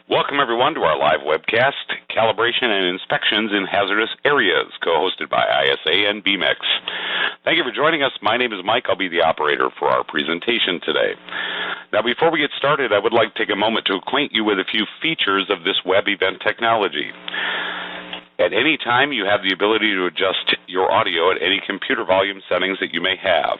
Welcome, everyone, to our live webcast, Calibration and Inspections in Hazardous Areas, co-hosted by ISA and Beamex. Thank you for joining us. My name is Mike. I'll be the operator for our presentation today. Now, before we get started, I would like to take a moment to acquaint you with a few features of this web event technology. At any time, you have the ability to adjust your audio at any computer volume settings that you may have.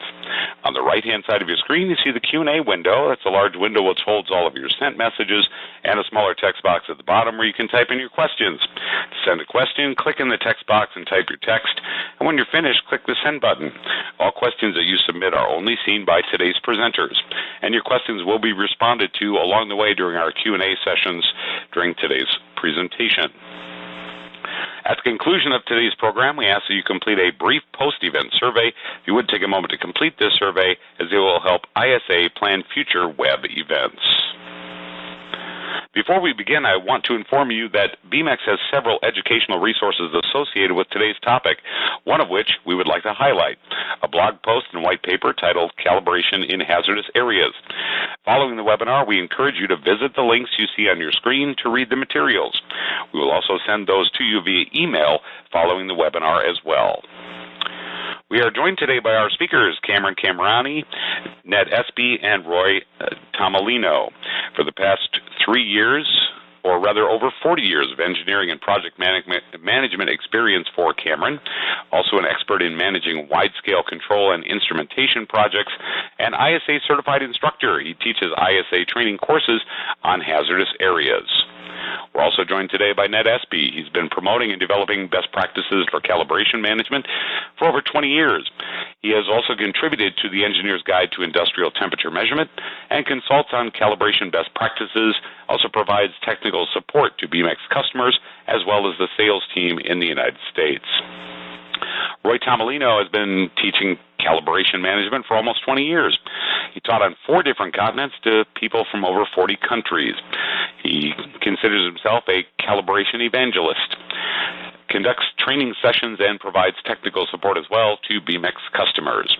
On the right-hand side of your screen, you see the Q&A window. That's a large window which holds all of your sent messages, and a smaller text box at the bottom where you can type in your questions. To send a question, click in the text box and type your text, and when you're finished, click the Send button. All questions that you submit are only seen by today's presenters, and your questions will be responded to along the way during our Q&A sessions during today's presentation. At the conclusion of today's program, we ask that you complete a brief post-event survey. If you would take a moment to complete this survey, as it will help ISA plan future web events. Before we begin, I want to inform you that Beamex has several educational resources associated with today's topic, one of which we would like to highlight, a blog post and white paper titled Calibration in Hazardous Areas. Following the webinar, we encourage you to visit the links you see on your screen to read the materials. We will also send those to you via email following the webinar as well. We are joined today by our speakers, Cameron Camerani, Ned Espy, and Roy Tomolino. For the past 3 years, or rather over 40 years of engineering and project management experience for Cameron, also an expert in managing wide-scale control and instrumentation projects, and ISA certified instructor. He teaches ISA training courses on hazardous areas. We're also joined today by Ned Espy. He's been promoting and developing best practices for calibration management for over 20 years. He has also contributed to the Engineer's Guide to Industrial Temperature Measurement and consults on calibration best practices, also provides technical support to Beamex customers as well as the sales team in the United States. Roy Tomolino has been teaching calibration management for almost 20 years. He taught on 4 different continents to people from over 40 countries. He considers himself a calibration evangelist, conducts training sessions, and provides technical support as well to Beamex customers.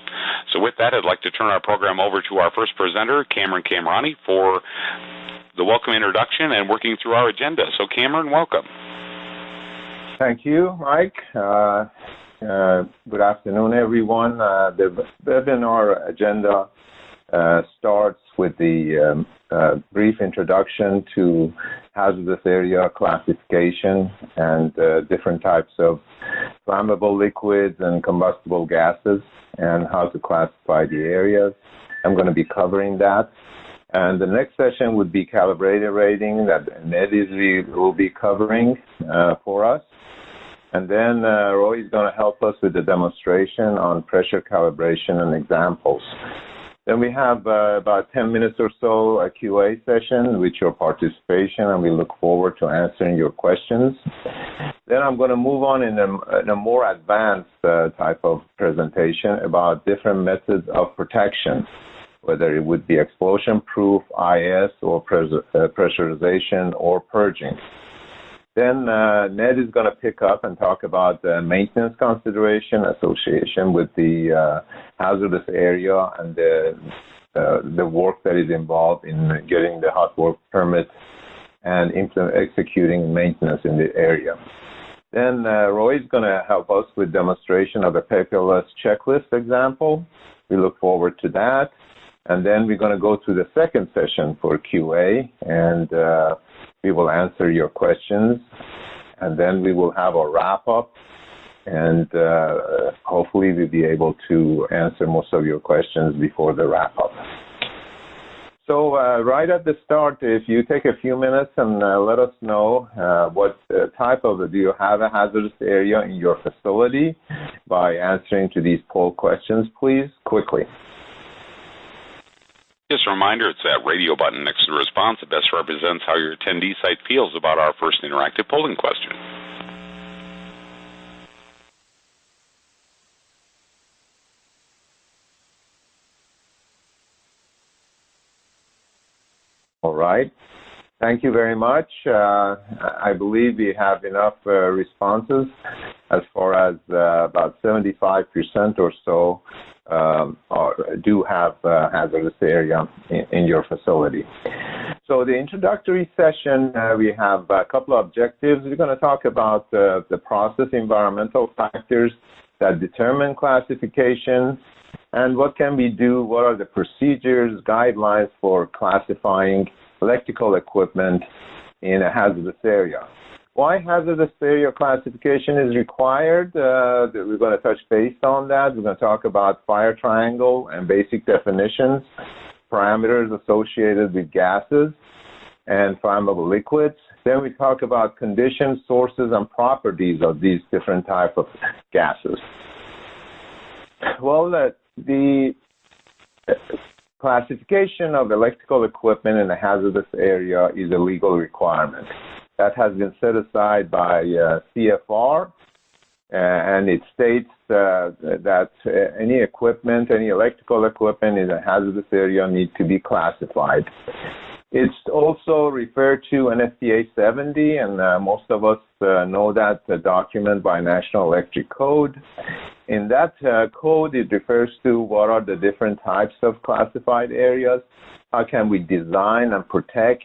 So with that, I'd like to turn our program over to our first presenter, Cameron Camerani, for the welcome introduction and working through our agenda. So Cameron, welcome. Thank you, Mike. Good afternoon, everyone. The webinar agenda starts with the brief introduction to hazardous area classification and different types of flammable liquids and combustible gases and how to classify the areas. I'm going to be covering that. And the next session would be calibrated rating that Ned will be covering for us. And then Roy is going to help us with the demonstration on pressure calibration and examples. Then we have about 10 minutes or so a QA session with your participation, and we look forward to answering your questions. Then I'm going to move on in a more advanced type of presentation about different methods of protection, whether it would be explosion-proof, IS, or pressurization or purging. Then Ned is going to pick up and talk about the maintenance consideration association with the hazardous area and the work that is involved in getting the hot work permit and executing maintenance in the area. Then Roy is going to help us with demonstration of a paperless checklist example. We look forward to that. And then we're going to go to the second session for QA, and we will answer your questions, and then we will have a wrap-up, and hopefully we'll be able to answer most of your questions before the wrap-up. So right at the start, if you take a few minutes and let us know what type of, do you have a hazardous area in your facility by answering to these poll questions, please, quickly. Just a reminder, it's that radio button next to the response that best represents how your attendee site feels about our first interactive polling question. All right. Thank you very much. I believe we have enough responses as far as about 75% or so do have hazardous area in your facility. So the introductory session, we have a couple of objectives. We're going to talk about the process environmental factors that determine classification and what can we do, what are the procedures, guidelines for classifying electrical equipment in a hazardous area. Why hazardous area classification is required? We're going to touch base on that. We're going to talk about fire triangle and basic definitions, parameters associated with gases and flammable liquids. Then we talk about conditions, sources, and properties of these different types of gases. Well, the classification of electrical equipment in a hazardous area is a legal requirement. That has been set aside by CFR, and it states that any equipment, any electrical equipment in a hazardous area need to be classified. It's also referred to NFPA 70, and most of us know that document by National Electric Code. In that code, it refers to what are the different types of classified areas, how can we design and protect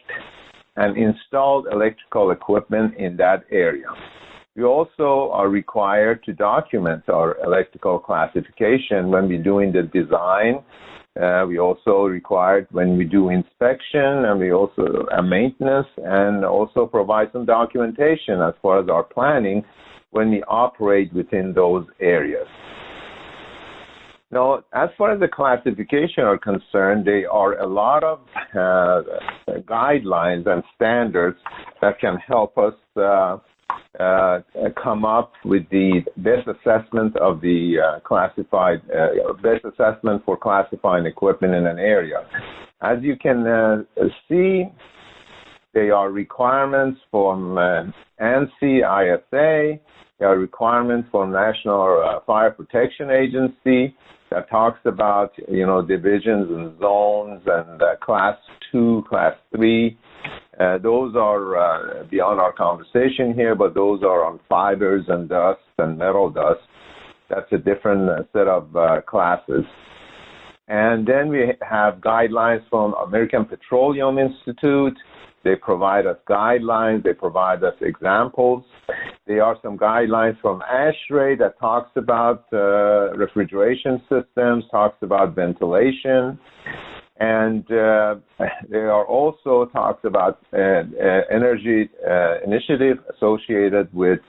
and install electrical equipment in that area. We also are required to document our electrical classification when we're doing the design. We also required when we do inspection, and we also maintenance, and also provide some documentation as far as our planning when we operate within those areas. Now, as far as the classification are concerned, there are a lot of guidelines and standards that can help us come up with the best assessment of the best assessment for classifying equipment in an area. As you can see, there are requirements from ANSI, ISA. There are requirements from National Fire Protection Agency that talks about, divisions and zones and class 2, class 3. Those are beyond our conversation here, but those are on fibers and dust and metal dust. That's a different set of classes. And then we have guidelines from American Petroleum Institute. They provide us guidelines. They provide us examples. There are some guidelines from ASHRAE that talks about refrigeration systems, talks about ventilation. And there are also talks about energy initiative associated with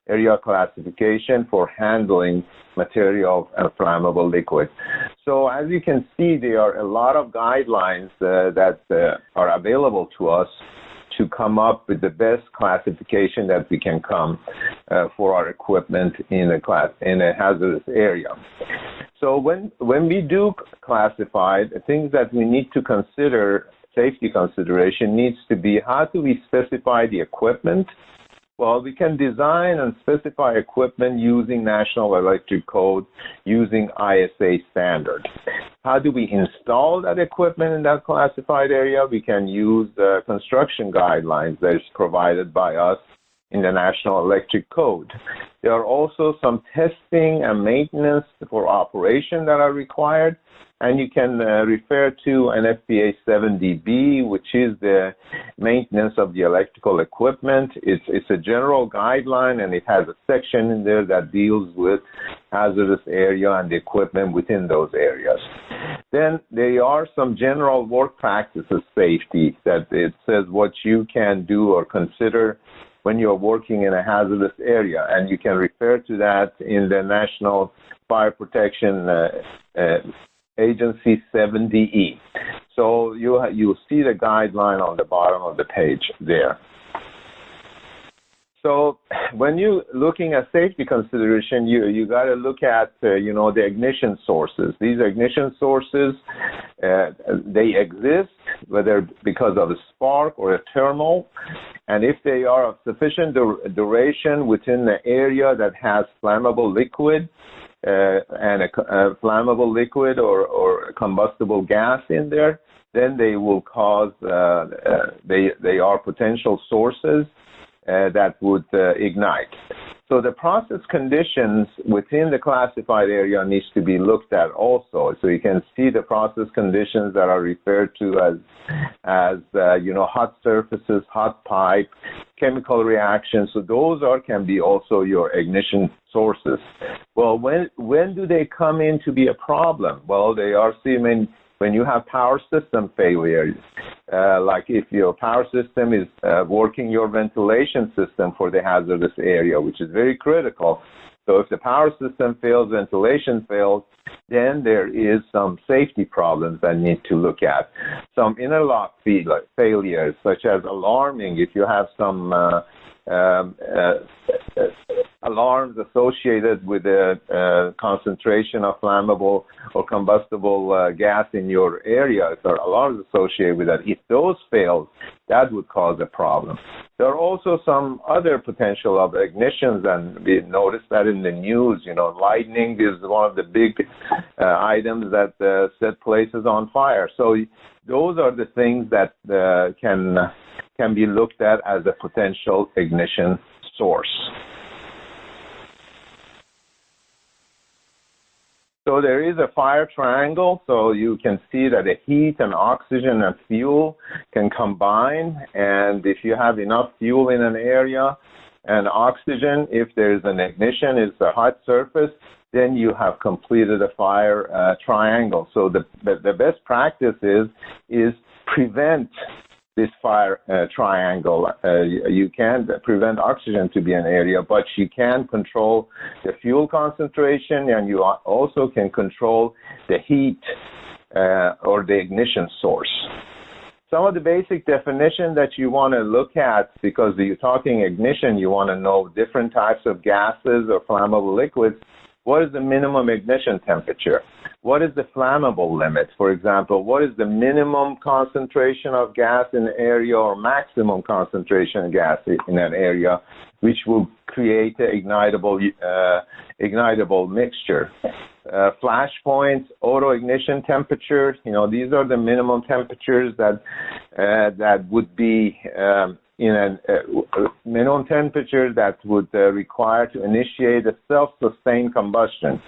area classification for handling material and flammable liquid. So as you can see, there are a lot of guidelines that are available to us to come up with the best classification that we can come for our equipment in a hazardous area. So when we do classify, the things that we need to consider, safety consideration needs to be, how do we specify the equipment? Well, we can design and specify equipment using National Electric Code, using ISA standard. How do we install that equipment in that classified area? We can use the construction guidelines that is provided by us in the National Electric Code. There are also some testing and maintenance for operation that are required, and you can refer to NFPA 70B, which is the maintenance of the electrical equipment. It's a general guideline, and it has a section in there that deals with hazardous area and the equipment within those areas. Then there are some general work practices safety that it says what you can do or consider when you're working in a hazardous area, and you can refer to that in the National Fire Protection Agency 70E. So you see the guideline on the bottom of the page there. So when you're looking at safety consideration, you got to look at the ignition sources. These ignition sources, they exist whether because of a spark or a thermal, and if they are of sufficient duration within the area that has flammable liquid and a flammable liquid or a combustible gas in there, then they will cause they are potential sources that would ignite. So the process conditions within the classified area needs to be looked at also. So you can see the process conditions that are referred to as hot surfaces, hot pipe, chemical reactions. So those can be also your ignition sources. Well, when do they come in to be a problem? Well, they are seen when you have power system failures, like if your power system is working your ventilation system for the hazardous area, which is very critical. So if the power system fails, ventilation fails, then there is some safety problems that need to look at. Some interlock failures, such as alarming, if you have some alarms associated with the concentration of flammable or combustible gas in your area, if there are alarms associated with that, if those fail, that would cause a problem. There are also some other potential of ignitions, and we noticed that in the news. Lightning is one of the big items that set places on fire. So those are the things that can be looked at as a potential ignition source. So there is a fire triangle, so you can see that the heat and oxygen and fuel can combine, and if you have enough fuel in an area and oxygen, if there is an ignition, it's a hot surface, then you have completed a fire triangle. So the best practice is prevent this fire triangle. You can't prevent oxygen to be an area, but you can control the fuel concentration, and you also can control the heat or the ignition source. Some of the basic definition that you want to look at, because you're talking ignition, you want to know different types of gases or flammable liquids. What is the minimum ignition temperature? What is the flammable limit? For example, what is the minimum concentration of gas in an area or maximum concentration of gas in an area, which will create an ignitable mixture? Flash points, auto ignition temperatures, these are the minimum temperatures that would be minimum temperature that would require to initiate a self-sustained combustion.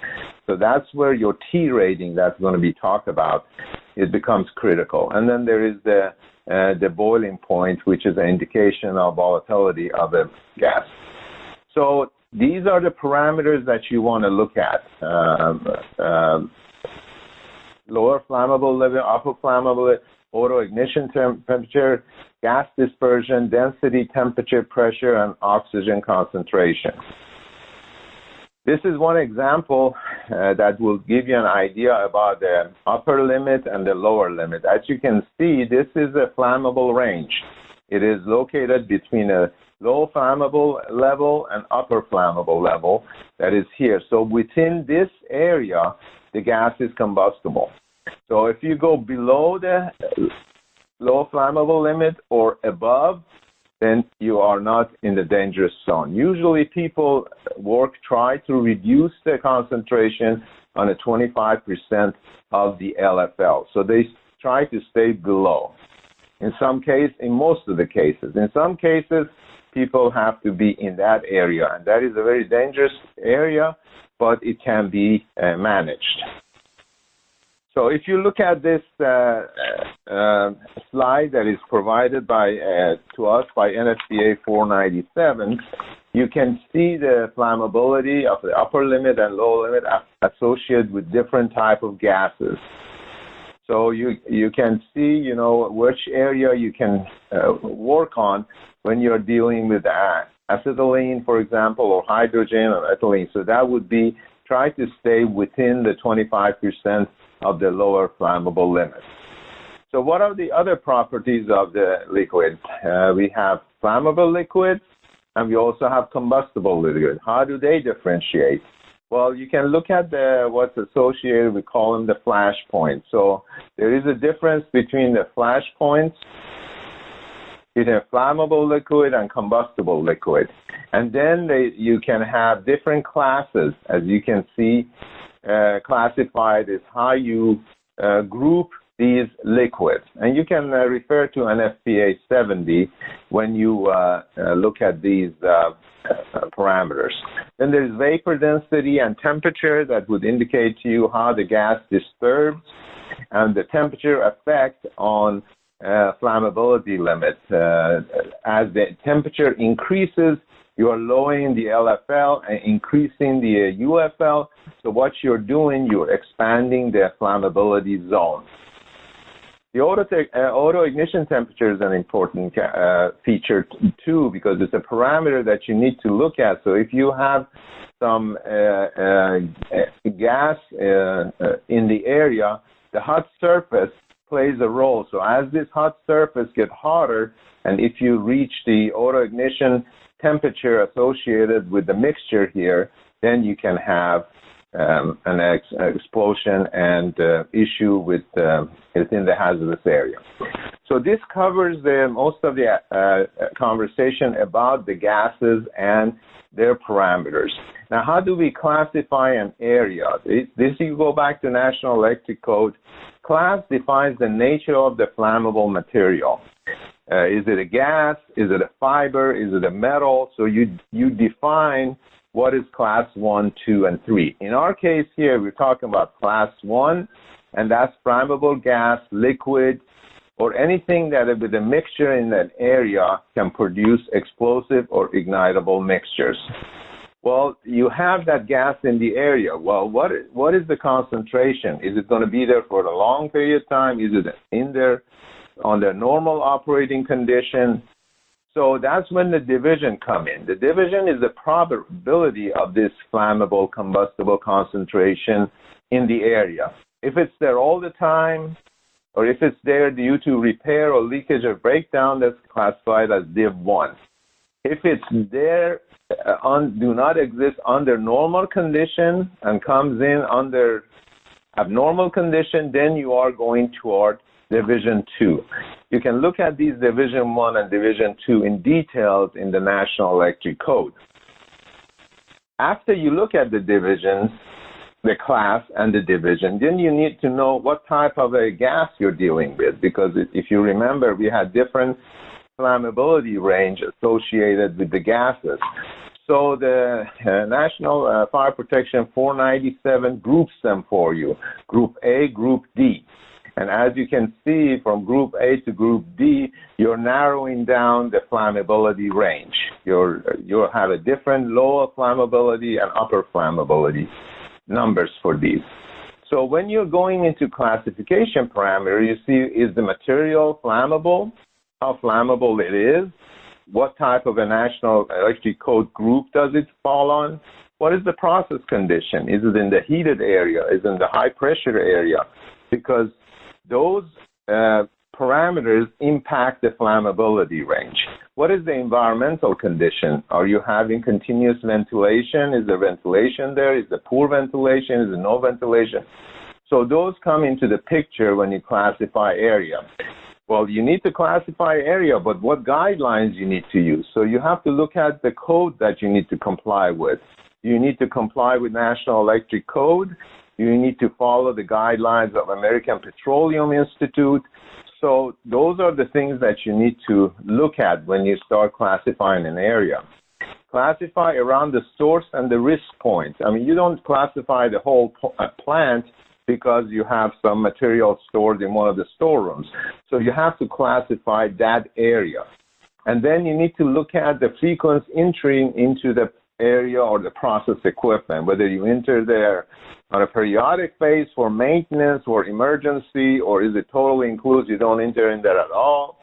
So that's where your T rating that's going to be talked about, it becomes critical. And then there is the boiling point, which is an indication of volatility of the gas. So these are the parameters that you want to look at. Lower flammable level, upper flammable, auto ignition temperature, gas dispersion, density, temperature, pressure, and oxygen concentration. This is one example that will give you an idea about the upper limit and the lower limit. As you can see, this is a flammable range. It is located between a low flammable level and upper flammable level that is here. So within this area, the gas is combustible. So if you go below the low flammable limit or above, then you are not in the dangerous zone. Usually people try to reduce the concentration on a 25% of the LFL. So they try to stay below. In most of the cases. In some cases, people have to be in that area, and that is a very dangerous area, but it can be managed. So if you look at this slide that is provided to us by NFPA 497, you can see the flammability of the upper limit and lower limit associated with different type of gases. So you can see, which area you can work on when you're dealing with acetylene, for example, or hydrogen or ethylene. So that would be try to stay within the 25% of the lower flammable limit. So what are the other properties of the liquid? We have flammable liquids, and we also have combustible liquid. How do they differentiate? Well, you can look at what's associated, we call them the flash points. So there is a difference between the flash points between flammable liquid and combustible liquid. And then you can have different classes, as you can see, classified as how you group these liquids. And you can refer to NFPA 70 when you look at these parameters. Then there's vapor density and temperature that would indicate to you how the gas disturbs, and the temperature effect on flammability limit. As the temperature increases, you are lowering the LFL and increasing the UFL. So what you're doing, you're expanding the flammability zone. The auto ignition temperature is an important feature too, because it's a parameter that you need to look at. So if you have some gas in the area, the hot surface plays a role. So as this hot surface gets hotter, and if you reach the auto ignition temperature associated with the mixture here, then you can have an explosion and issue within the hazardous area. So this covers most of the conversation about the gases and their parameters. Now, how do we classify an area? This you go back to National Electric Code. Class defines the nature of the flammable material. Is it a gas? Is it a fiber? Is it a metal? So you define what is class 1, 2, and 3. In our case here, we're talking about class 1, and that's flammable gas, liquid, or anything that with a mixture in that area can produce explosive or ignitable mixtures. Well, you have that gas in the area. Well, what is the concentration? Is it going to be there for a long period of time? Is it in there on their normal operating condition? So that's when the division come in. The division is the probability of this flammable combustible concentration in the area. If it's there all the time, or if it's there due to repair or leakage or breakdown, that's classified as Div 1. If it's there, do not exist under normal condition and comes in under abnormal condition, then you are going toward Division 2. You can look at these Division 1 and Division 2 in details in the National Electric Code. After you look at the divisions, the class and the division, then you need to know what type of a gas you're dealing with, because if you remember, we had different flammability range associated with the gases. So the National Fire Protection 497 groups them for you, Group A, Group D. And as you can see, from Group A to Group D, you're narrowing down the flammability range. You'll have a different lower flammability and upper flammability numbers for these. So when you're going into classification parameter, you see, is the material flammable? How flammable it is? What type of a National Electric Code group does it fall on? What is the process condition? Is it in the heated area? Is it in the high pressure area? Because those parameters impact the flammability range. What is the environmental condition? Are you having continuous ventilation? Is there ventilation there? Is there poor ventilation? Is there no ventilation? So those come into the picture when you classify area. Well, you need to classify area, but what guidelines you need to use? So you have to look at the code that you need to comply with. You need to comply with National Electric Code. You need to follow the guidelines of American Petroleum Institute. So those are the things that you need to look at when you start classifying an area. Classify around the source and the risk points. I mean, you don't classify the whole plant because you have some material stored in one of the storerooms. So you have to classify that area. And then you need to look at the frequent entry into the area or the process equipment, whether you enter there on a periodic base for maintenance or emergency, or is it totally includes, you don't enter in there at all.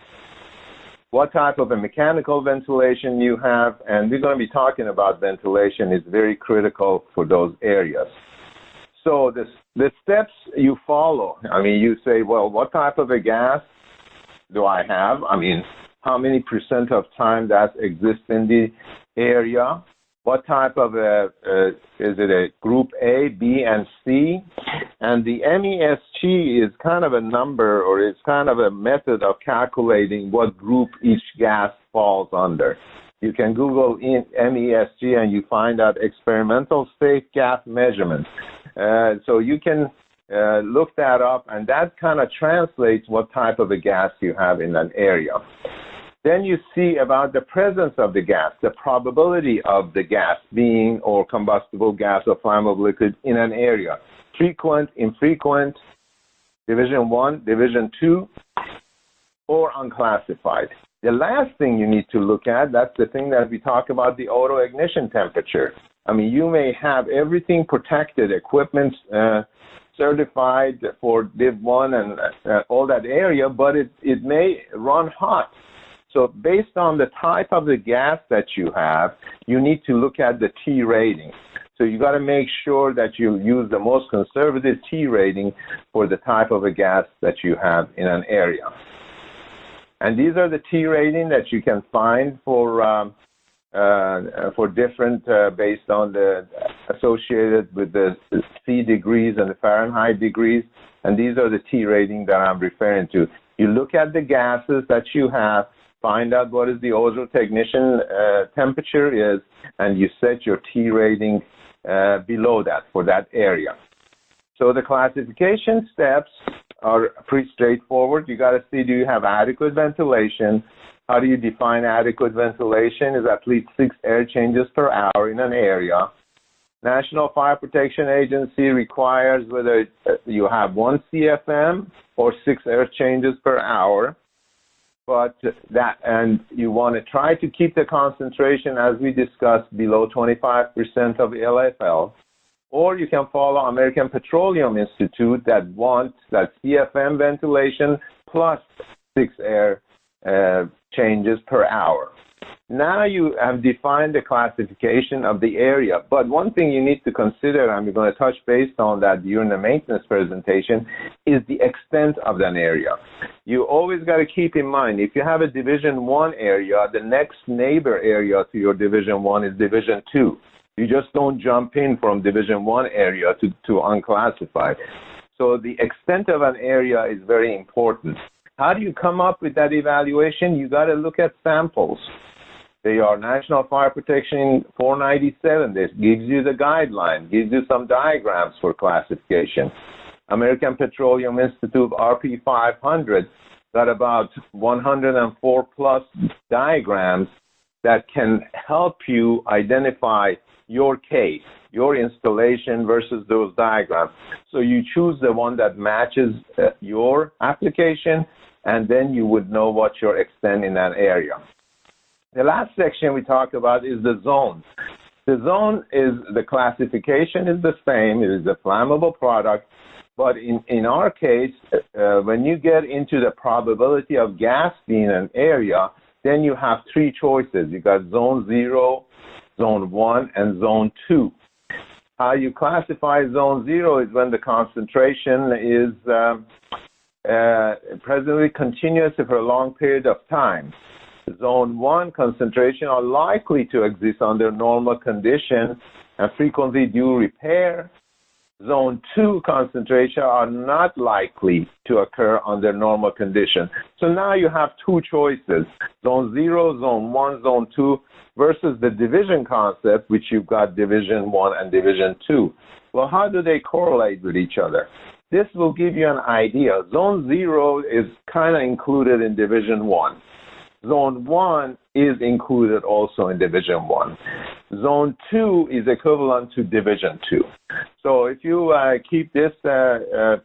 What type of a mechanical ventilation you have, and we're going to be talking about ventilation is very critical for those areas. So the steps you follow, I mean, you say, well, what type of a gas do I have? I mean, how many % of time that exists in the area? What type of is it a group A, B, and C? And the MESG is kind of a number, or it's kind of a method of calculating what group each gas falls under. You can Google MESG and you find out experimental safe gas measurements. So you can look that up, and that kind of translates what type of a gas you have in an area. Then you see about the presence of the gas, the probability of the gas being or combustible gas or flammable liquid in an area. Frequent, infrequent, division 1, division 2, or unclassified. The last thing you need to look at, that's the thing that we talk about, the auto ignition temperature. I mean, you may have everything protected, equipment certified for Div 1 and all that area, but it may run hot. So based on the type of the gas that you have, you need to look at the T rating. So you got to make sure that you use the most conservative T rating for the type of a gas that you have in an area. And these are the T rating that you can find for different based on the associated with the C degrees and the Fahrenheit degrees. And these are the T rating that I'm referring to. You look at the gases that you have, find out what is the ozone technician temperature is, and you set your T rating below that for that area. So the classification steps are pretty straightforward. You got to see, do you have adequate ventilation? How do you define adequate ventilation? Is at least 6 air changes per hour in an area. National Fire Protection Agency requires whether you have 1 CFM or 6 air changes per hour. But that, and you want to try to keep the concentration, as we discussed, below 25% of LFL. Or you can follow American Petroleum Institute that wants that CFM ventilation plus 6 air changes per hour. Now you have defined the classification of the area, but one thing you need to consider, and we're going to touch base on that during the maintenance presentation, is the extent of that area. You always got to keep in mind, if you have a Division 1 area, the next neighbor area to your Division 1 is Division 2. You just don't jump in from Division 1 area to unclassified. So the extent of an area is very important. How do you come up with that evaluation? You got to look at samples. They are National Fire Protection 497. This gives you the guideline, gives you some diagrams for classification. American Petroleum Institute RP 500 got about 104 plus diagrams that can help you identify your case, your installation versus those diagrams. So you choose the one that matches your application, and then you would know what your extent in that area. The last section we talk about is the zone. The zone is, the classification is the same. It is a flammable product. But in our case, when you get into the probability of gas being an area, then you have 3 choices. You got zone 0, zone 1, and zone 2. How you classify zone 0 is when the concentration is presently continuous for a long period of time. Zone 1 concentration are likely to exist under normal conditions and frequently do repair. Zone 2 concentration are not likely to occur under normal conditions. So now you have 2 choices, zone 0, zone 1, zone 2, versus the division concept, which you've got division 1 and division 2. Well, how do they correlate with each other? This will give you an idea. Zone 0 is kind of included in division 1. Zone 1 is included also in Division 1. Zone 2 is equivalent to Division 2. So if you keep this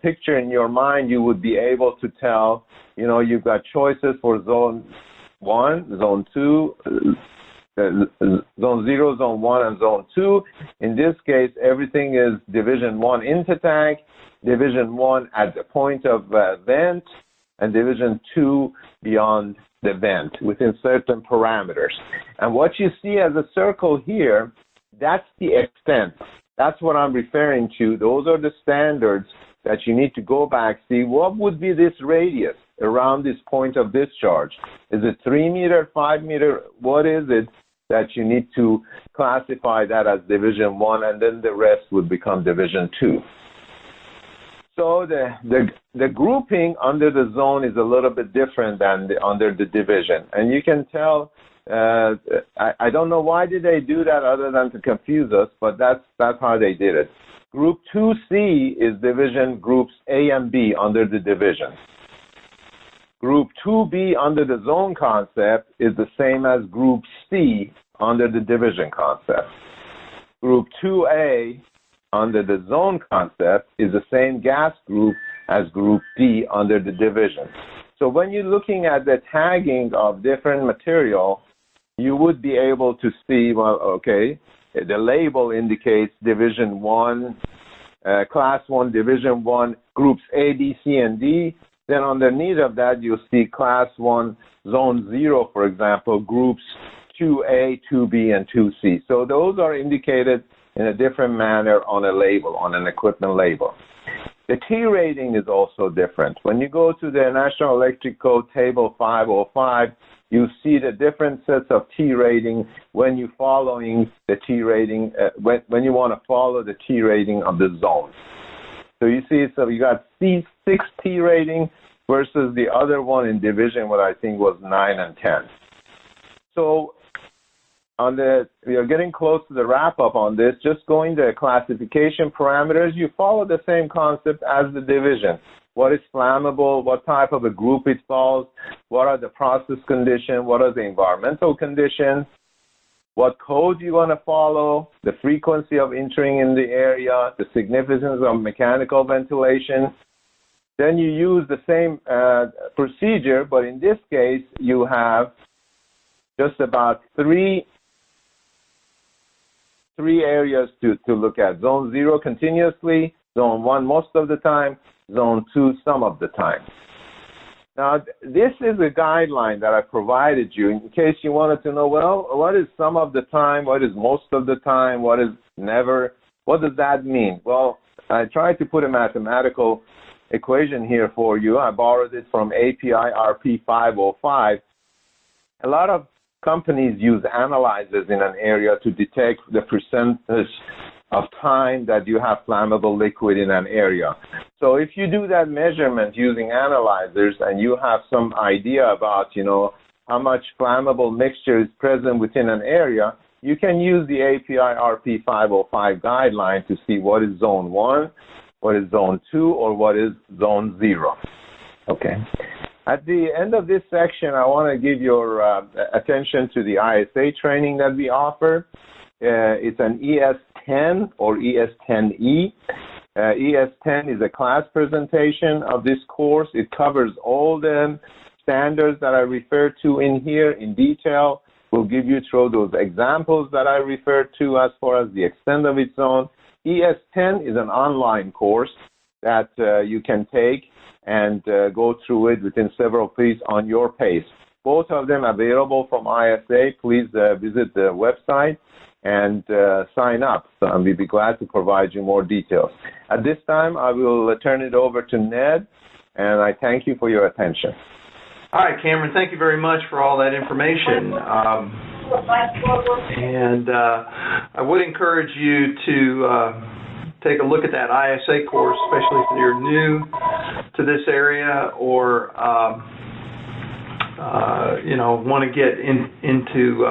picture in your mind, you would be able to tell, you know, you've got choices for Zone 1, Zone 2, Zone 0, Zone 1, and Zone 2. In this case, everything is Division 1 into tank, Division 1 at the point of vent, and Division 2 beyond the vent within certain parameters. And what you see as a circle here, that's the extent. That's what I'm referring to. Those are the standards that you need to go back, see what would be this radius around this point of discharge. Is it 3 meter, 5 meter? What is it that you need to classify that as Division 1, and then the rest would become Division 2. So the grouping under the zone is a little bit different than under the division. And you can tell, I don't know why did they do that other than to confuse us, but that's how they did it. Group 2C is division groups A and B under the division. Group 2B under the zone concept is the same as Group C under the division concept. Group 2A under the zone concept is the same gas group as Group D under the division. So when you're looking at the tagging of different material, you would be able to see, well, okay, the label indicates Division 1, Class 1, Division 1, Groups A, B, C, and D. Then underneath of that, you'll see Class 1, Zone 0, for example, Groups 2A, 2B, and 2C. So those are indicated in a different manner on a label, on an equipment label. The T rating is also different. When you go to the National Electric Code Table 505, you see the different sets of T rating when you're following the T rating, when you want to follow the T rating of the zone. So you see, so you got C6 T rating versus the other one in division, what I think was 9 and 10. So we are getting close to the wrap up on this. Just going to classification parameters, you follow the same concept as the division. What is flammable? What type of a group it falls? What are the process conditions? What are the environmental conditions? What code you want to follow? The frequency of entering in the area, the significance of mechanical ventilation. Then you use the same procedure, but in this case, you have just about three areas to look at. Zone 0 continuously, Zone 1 most of the time, Zone 2 some of the time. Now, this is a guideline that I provided you in case you wanted to know, well, what is some of the time, what is most of the time, what is never, what does that mean? Well, I tried to put a mathematical equation here for you. I borrowed it from API RP 505. A lot of companies use analyzers in an area to detect the percentage of time that you have flammable liquid in an area. So if you do that measurement using analyzers and you have some idea about, how much flammable mixture is present within an area, you can use the API RP 505 guideline to see what is Zone 1, what is Zone 2, or what is Zone 0. Okay. At the end of this section, I want to give your attention to the ISA training that we offer. It's an ES10 or ES10E. ES10 is a class presentation of this course. It covers all the standards that I referred to in here in detail. We'll give you through those examples that I referred to as far as the extent of its own. ES10 is an online course that you can take and go through it within several weeks on your pace. Both of them available from ISA. Please visit the website and sign up. So we'll be glad to provide you more details. At this time, I will turn it over to Ned, and I thank you for your attention. All right, Cameron, thank you very much for all that information. I would encourage you to take a look at that ISA course, especially if you're new to this area or want to get into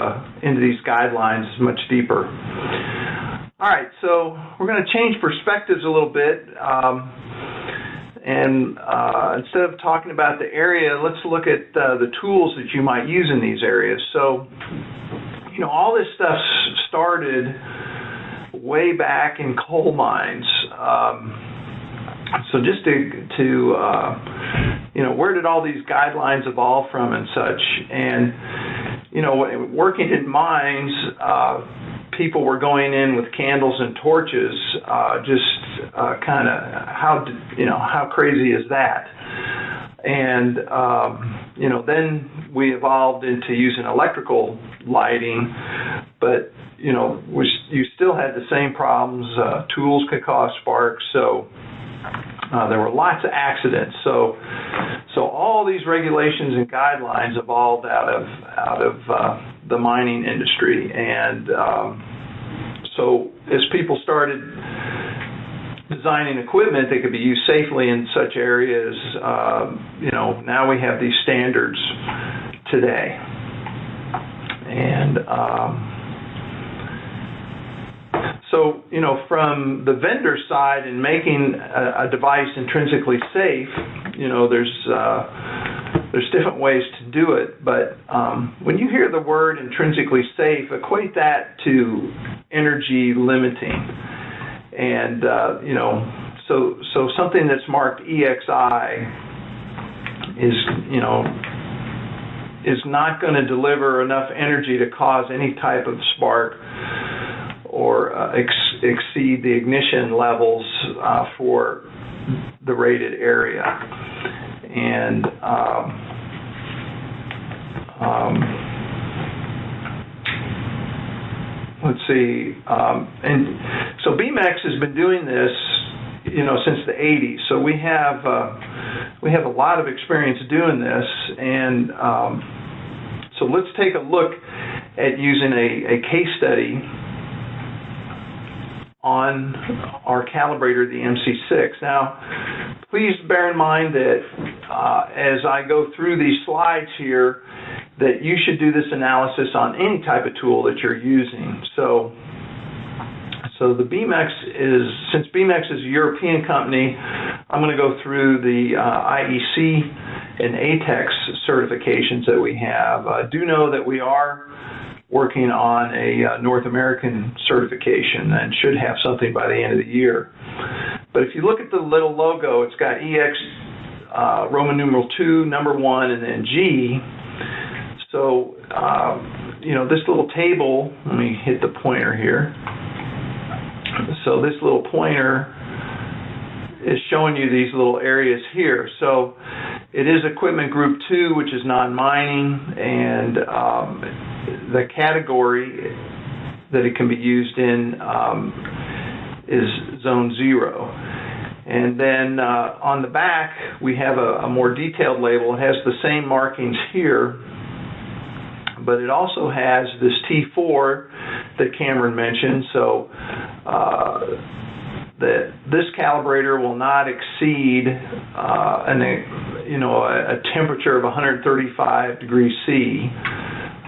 these guidelines much deeper. All right, so we're going to change perspectives a little bit, and instead of talking about the area, let's look at the tools that you might use in these areas. So, all this stuff started way back in coal mines. So just to where did all these guidelines evolve from and such? And, working in mines, people were going in with candles and torches, kind of how crazy is that? And, then we evolved into using electrical lighting, but, you still had the same problems. Tools could cause sparks, so there were lots of accidents. So all these regulations and guidelines evolved out of the mining industry, and so as people started designing equipment that could be used safely in such areas, now we have these standards today. And so, from the vendor side in making a device intrinsically safe, there's there's different ways to do it, but when you hear the word intrinsically safe, equate that to energy limiting. And, so something that's marked EXI is not going to deliver enough energy to cause any type of spark or exceed the ignition levels for the rated area. And let's see. And so Beamex has been doing this, since the 80s. So we have a lot of experience doing this, and so let's take a look at using a case study on our calibrator, the MC6. Now, please bear in mind that as I go through these slides here, that you should do this analysis on any type of tool that you're using. So the Beamex since Beamex is a European company, I'm going to go through the IEC and ATEX certifications that we have. Do know that we are working on a North American certification and should have something by the end of the year. But if you look at the little logo, it's got EX Roman numeral 2, number 1, and then G. So, this little table, let me hit the pointer here. So this little pointer is showing you these little areas here. So it is equipment group 2, which is non-mining, and the category that it can be used in is zone 0. And then on the back, we have a more detailed label. It has the same markings here, but it also has this T4 that Cameron mentioned. So that this calibrator will not exceed a temperature of 135 degrees C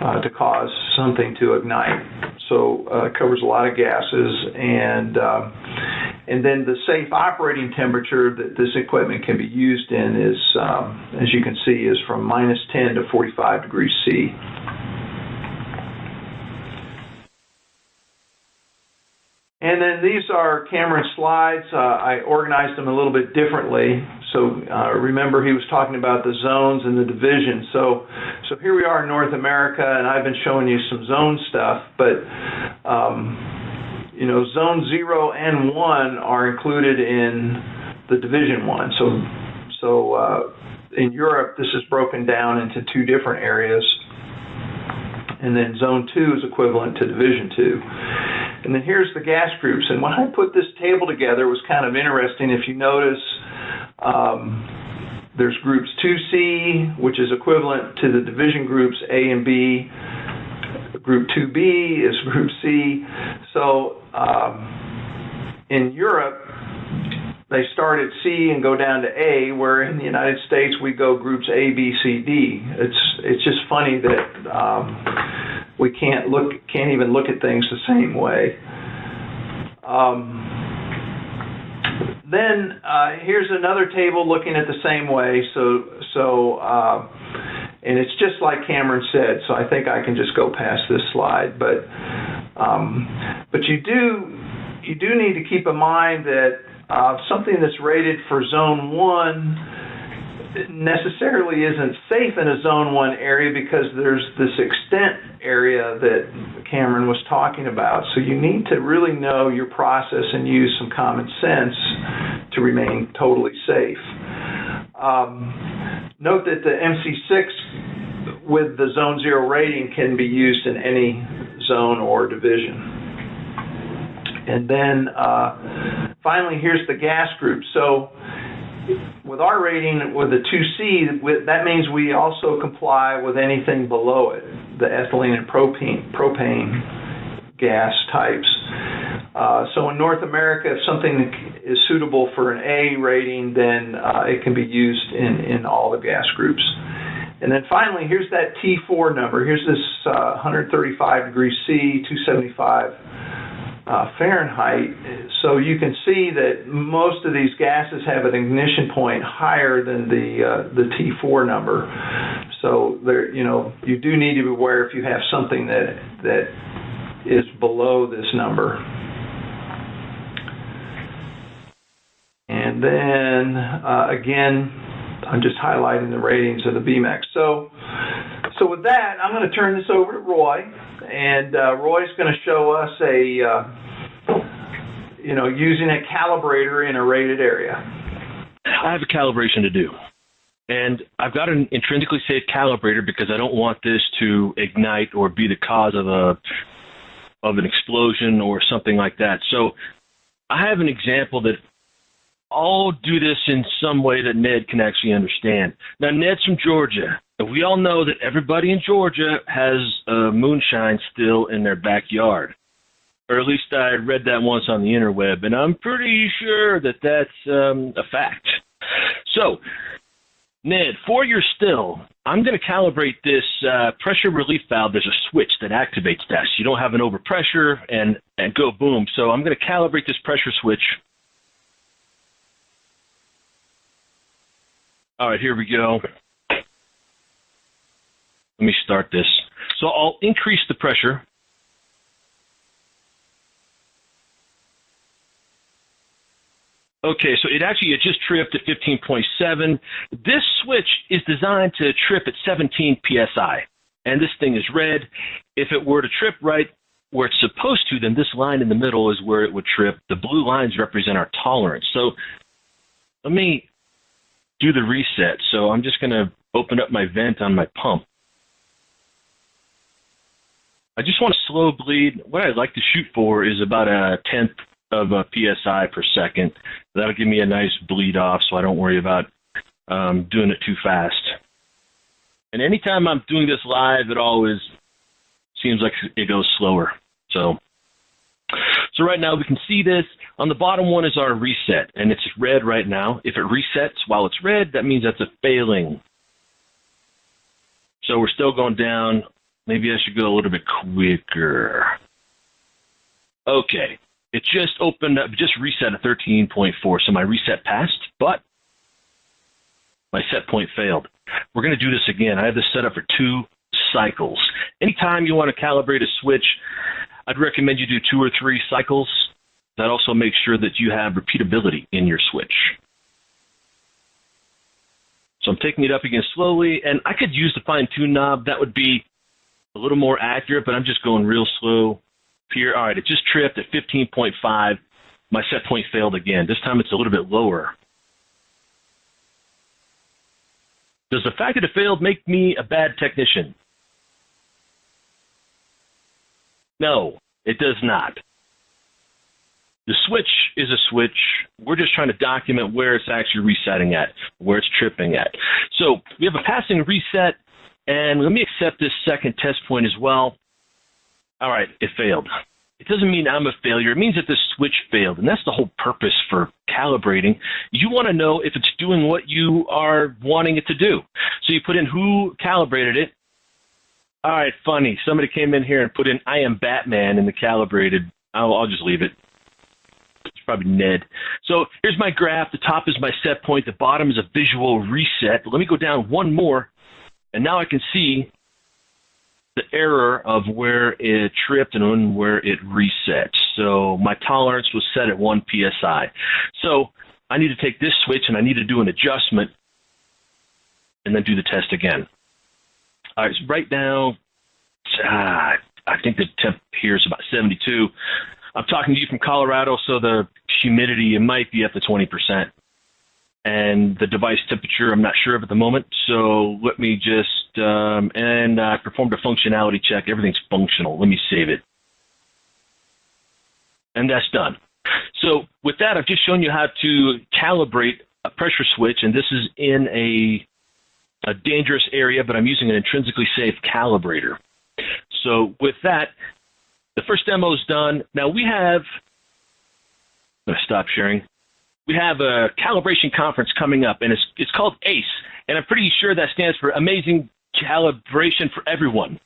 to cause something to ignite. So it covers a lot of gases, and then the safe operating temperature that this equipment can be used in is, as you can see, is from -10 to 45 degrees C. And then these are Cameron's slides. I organized them a little bit differently. So remember, he was talking about the zones and the divisions. So here we are in North America, and I've been showing you some zone stuff. But zone 0 and 1 are included in the division 1. So in Europe, this is broken down into 2 different areas, and then zone 2 is equivalent to division 2. And then here's the gas groups. And when I put this table together, it was kind of interesting. If you notice, there's groups 2C, which is equivalent to the division groups A and B. Group 2B is group C. So in Europe, they start at C and go down to A, where in the United States we go groups A, B, C, D. It's just funny that we can't even look at things the same way. Then here's another table looking at the same way. And it's just like Cameron said. So I think I can just go past this slide. But you do need to keep in mind that something that's rated for zone 1 necessarily isn't safe in a zone 1 area, because there's this extent area that Cameron was talking about. So you need to really know your process and use some common sense to remain totally safe. Note that the MC6 with the zone 0 rating can be used in any zone or division. And then finally, here's the gas group. So with our rating with the 2C, that means we also comply with anything below it, the ethylene and propane gas types. So in North America, if something is suitable for an A rating, then it can be used in all the gas groups. And then finally, here's that T4 number. Here's this 135 degrees C, 275 Fahrenheit. So you can see that most of these gases have an ignition point higher than the T4 number. So there, you do need to be aware if you have something that is below this number. And then again, I'm just highlighting the ratings of the Beamex. So with that, I'm going to turn this over to Roy, and Roy's going to show us using a calibrator in a rated area. I have a calibration to do, and I've got an intrinsically safe calibrator because I don't want this to ignite or be the cause of an explosion or something like that. So I have an example that I'll do this in some way that Ned can actually understand. Now, Ned's from Georgia, and we all know that everybody in Georgia has moonshine still in their backyard. Or at least I read that once on the interweb, and I'm pretty sure that that's a fact. So, Ned, for your still, I'm going to calibrate this pressure relief valve. There's a switch that activates that, so you don't have an overpressure and go boom. So I'm going to calibrate this pressure switch. All right, here we go. Let me start this. So I'll increase the pressure. Okay, so it just tripped at 15.7. This switch is designed to trip at 17 psi, and this thing is red. If it were to trip right where it's supposed to, then this line in the middle is where it would trip. The blue lines represent our tolerance. So let me do the reset. So I'm just going to open up my vent on my pump. I just want to slow bleed. What I'd like to shoot for is about a tenth of a psi per second. That'll give me a nice bleed off so I don't worry about doing it too fast. And anytime I'm doing this live, it always seems like it goes slower. So right now we can see this. On the bottom one is our reset, and it's red right now. If it resets while it's red, that means that's a failing. So we're still going down. Maybe I should go a little bit quicker. Okay. It just opened up, just reset at 13.4. So my reset passed, but my set point failed. We're going to do this again. I have this set up for 2 cycles. Anytime you want to calibrate a switch, I'd recommend you do 2 or 3 cycles. That also makes sure that you have repeatability in your switch. So I'm taking it up again slowly, and I could use the fine-tune knob. That would be a little more accurate, but I'm just going real slow here. All right, it just tripped at 15.5. My set point failed again. This time it's a little bit lower. Does the fact that it failed make me a bad technician? No, it does not. The switch is a switch. We're just trying to document where it's actually resetting at, where it's tripping at. So we have a passing reset, and let me accept this second test point as well. All right, it failed. It doesn't mean I'm a failure. It means that the switch failed, and that's the whole purpose for calibrating. You want to know if it's doing what you are wanting it to do. So you put in who calibrated it. All right, funny. Somebody came in here and put in I am Batman in the calibrated. I'll just leave it. It's probably Ned. So here's my graph. The top is my set point. The bottom is a visual reset. Let me go down one more, and now I can see the error of where it tripped and where it reset. So my tolerance was set at 1 psi. So I need to take this switch and I need to do an adjustment and then do the test again. All right, so right now, I think the temp here is about 72. I'm talking to you from Colorado, so the humidity, it might be up to 20%. And the device temperature, I'm not sure of at the moment. So let me just, and I performed a functionality check. Everything's functional. Let me save it. And that's done. So with that, I've just shown you how to calibrate a pressure switch, and this is in a dangerous area, but I'm using an intrinsically safe calibrator. So with that, the first demo is done. Now we have, I'm going to stop sharing. We have a calibration conference coming up, and it's called ACE, and I'm pretty sure that stands for Amazing Calibration for Everyone.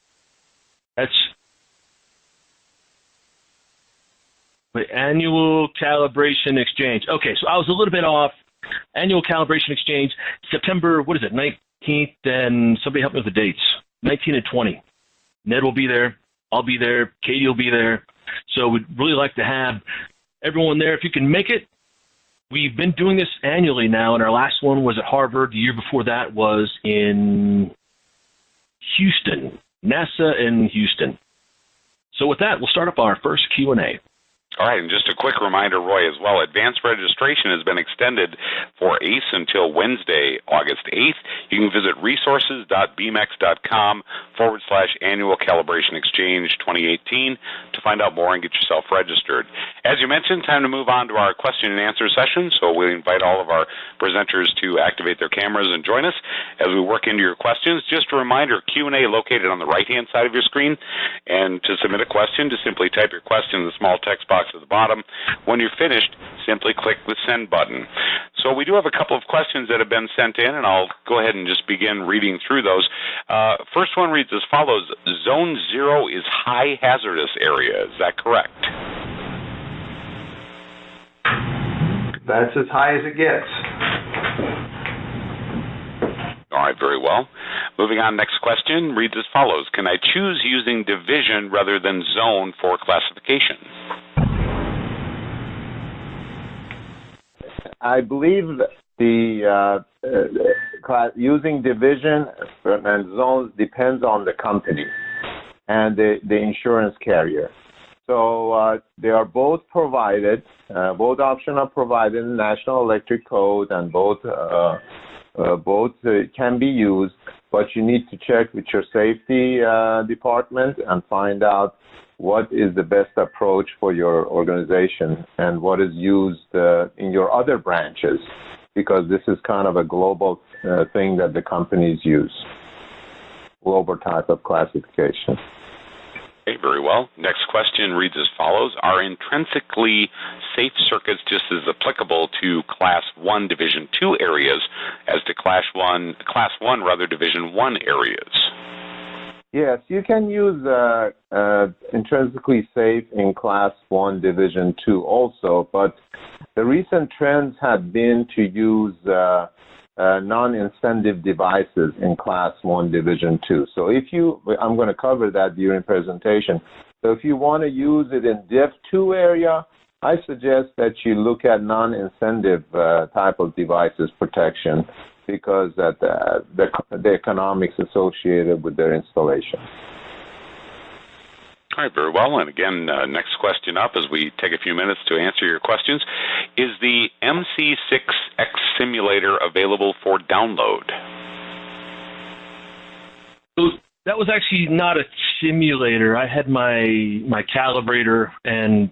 The annual calibration exchange. Okay, so I was a little bit off. Annual calibration exchange, September, 19th, and somebody help me with the dates. 19 and 20. Ned will be there. I'll be there. Katie will be there. So we'd really like to have everyone there. If you can make it, we've been doing this annually now, and our last one was at Harvard. The year before that was in Houston, NASA in Houston. So with that, we'll start up our first Q&A. All right, and just a quick reminder, Roy, as well, advanced registration has been extended for ACE until Wednesday, August 8th. You can visit resources.beamex.com/annual calibration exchange 2018 to find out more and get yourself registered. As you mentioned, time to move on to our question and answer session, so we invite all of our presenters to activate their cameras and join us as we work into your questions. Just a reminder, Q&A located on the right-hand side of your screen, and to submit a question, just simply type your question in the small text box at the bottom. When you're finished, simply click the send button. So we do have a couple of questions that have been sent in, and I'll go ahead and just begin reading through those. First one reads as follows: Zone 0 is high hazardous area. Is that correct? That's as high as it gets. All right, very well. Moving on, next question reads as follows: Can I choose using division rather than zone for classification? I believe the using division and zones depends on the company and the insurance carrier. So they are both provided, both options are provided in the National Electric Code, and both can be used, but you need to check with your safety department and find out what is the best approach for your organization and what is used in your other branches, because this is kind of a global thing that the companies use, global type of classification. Okay, very well. Next question reads as follows: Are intrinsically safe circuits just as applicable to Class 1 Division 2 areas as to Class 1 Division 1 areas? Yes, you can use intrinsically safe in Class 1 Division 2 also, but the recent trends have been to use non-incentive devices in Class 1 Division 2. So I'm going to cover that during presentation. So if you want to use it in Div 2 area, I suggest that you look at non-incentive type of devices protection, because that the economics associated with their installation. All right, very well. And again, next question up as we take a few minutes to answer your questions. Is the MC6X simulator available for download? So that was actually not a simulator. I had my calibrator and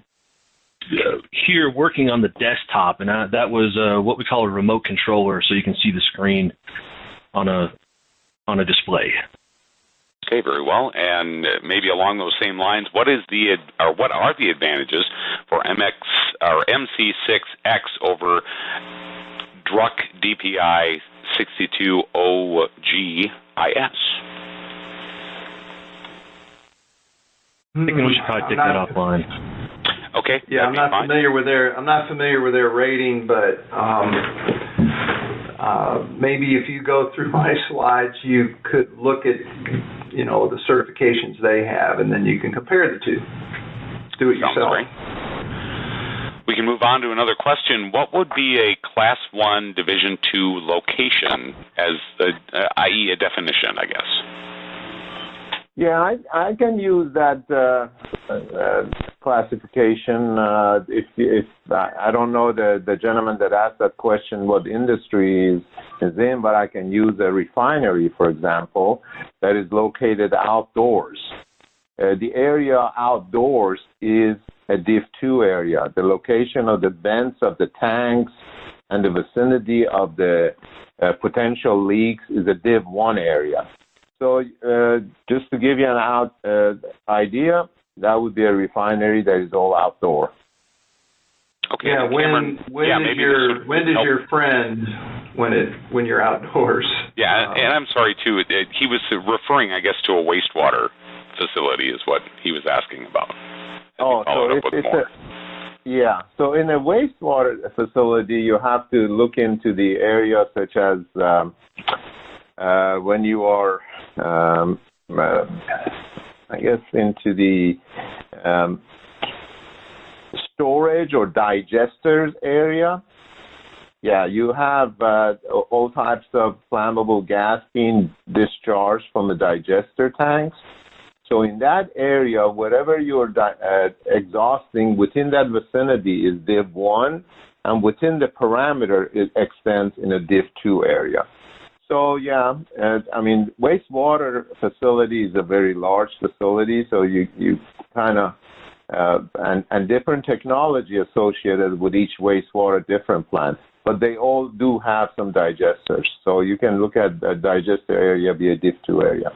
here working on the desktop, and that was what we call a remote controller, so you can see the screen on a display. Okay, very well. And maybe along those same lines, what are the advantages for MC6X over Druck DPI 62OGIS? I think we should probably take that offline. Okay. Yeah, I'm not familiar with their rating, but maybe if you go through my slides, you could look at the certifications they have, and then you can compare the two. Do it yourself. We can move on to another question. What would be a Class 1 Division 2 location, i.e. a definition, I guess? Yeah, I can use that classification. If I don't know the gentleman that asked that question what industry is in, but I can use a refinery, for example, that is located outdoors. The area outdoors is a Div 2 area. The location of the vents of the tanks and the vicinity of the potential leaks is a Div 1 area. So just to give you an idea, that would be a refinery that is all outdoor. Okay. Yeah. When does your friend when you're outdoors? Yeah, and I'm sorry too. He was referring, I guess, to a wastewater facility is what he was asking about. Oh, so Yeah. So in a wastewater facility, you have to look into the area such as when you are, I guess, into the storage or digesters area. Yeah, you have all types of flammable gas being discharged from the digester tanks. So in that area, whatever you're exhausting within that vicinity is Div 1, and within the parameter, it extends in a Div 2 area. So yeah, I mean, wastewater facility is a very large facility, so you kind of, and different technology associated with each wastewater different plant, but they all do have some digesters. So you can look at the digester area be a Div 2 area.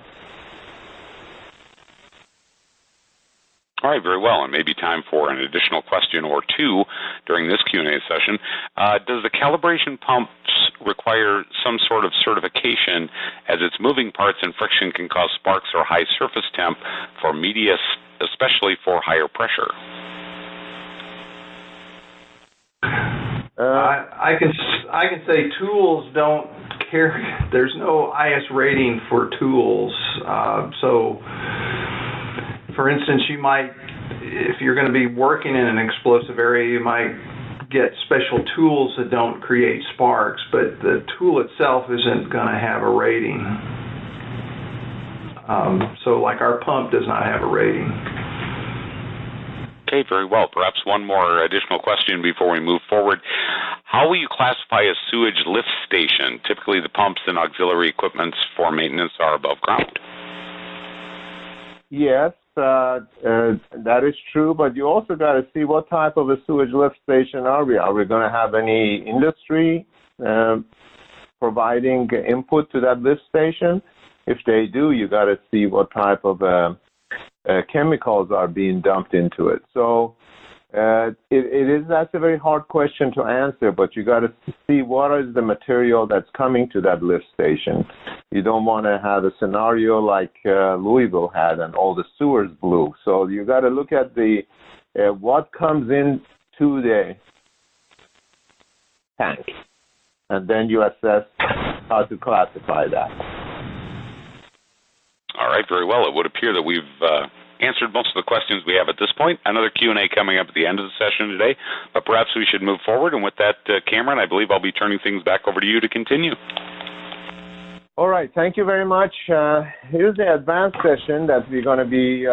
All right, very well, and maybe time for an additional question or two during this Q&A session. Does the calibration pumps require some sort of certification, as its moving parts and friction can cause sparks or high surface temp for media, especially for higher pressure? I can say tools don't carry. There's no IS rating for tools, so. For instance, you might, if you're going to be working in an explosive area, you might get special tools that don't create sparks, but the tool itself isn't going to have a rating. So like our pump does not have a rating. Okay, very well. Perhaps one more additional question before we move forward. How will you classify a sewage lift station? Typically, the pumps and auxiliary equipments for maintenance are above ground. Yes, that is true, but you also got to see what type of a sewage lift station are we? Are we going to have any industry providing input to that lift station? If they do, you got to see what type of chemicals are being dumped into it. So that's a very hard question to answer, but you got to see what is the material that's coming to that lift station. You don't want to have a scenario like Louisville had and all the sewers blew. So you got to look at the what comes into the tank, and then you assess how to classify that. All right, very well. It would appear that we've answered most of the questions we have at this point. Another Q&A coming up at the end of the session today, but perhaps we should move forward. And with that, Cameron, I believe I'll be turning things back over to you to continue. All right, thank you very much. Here's the advanced session that we're going to be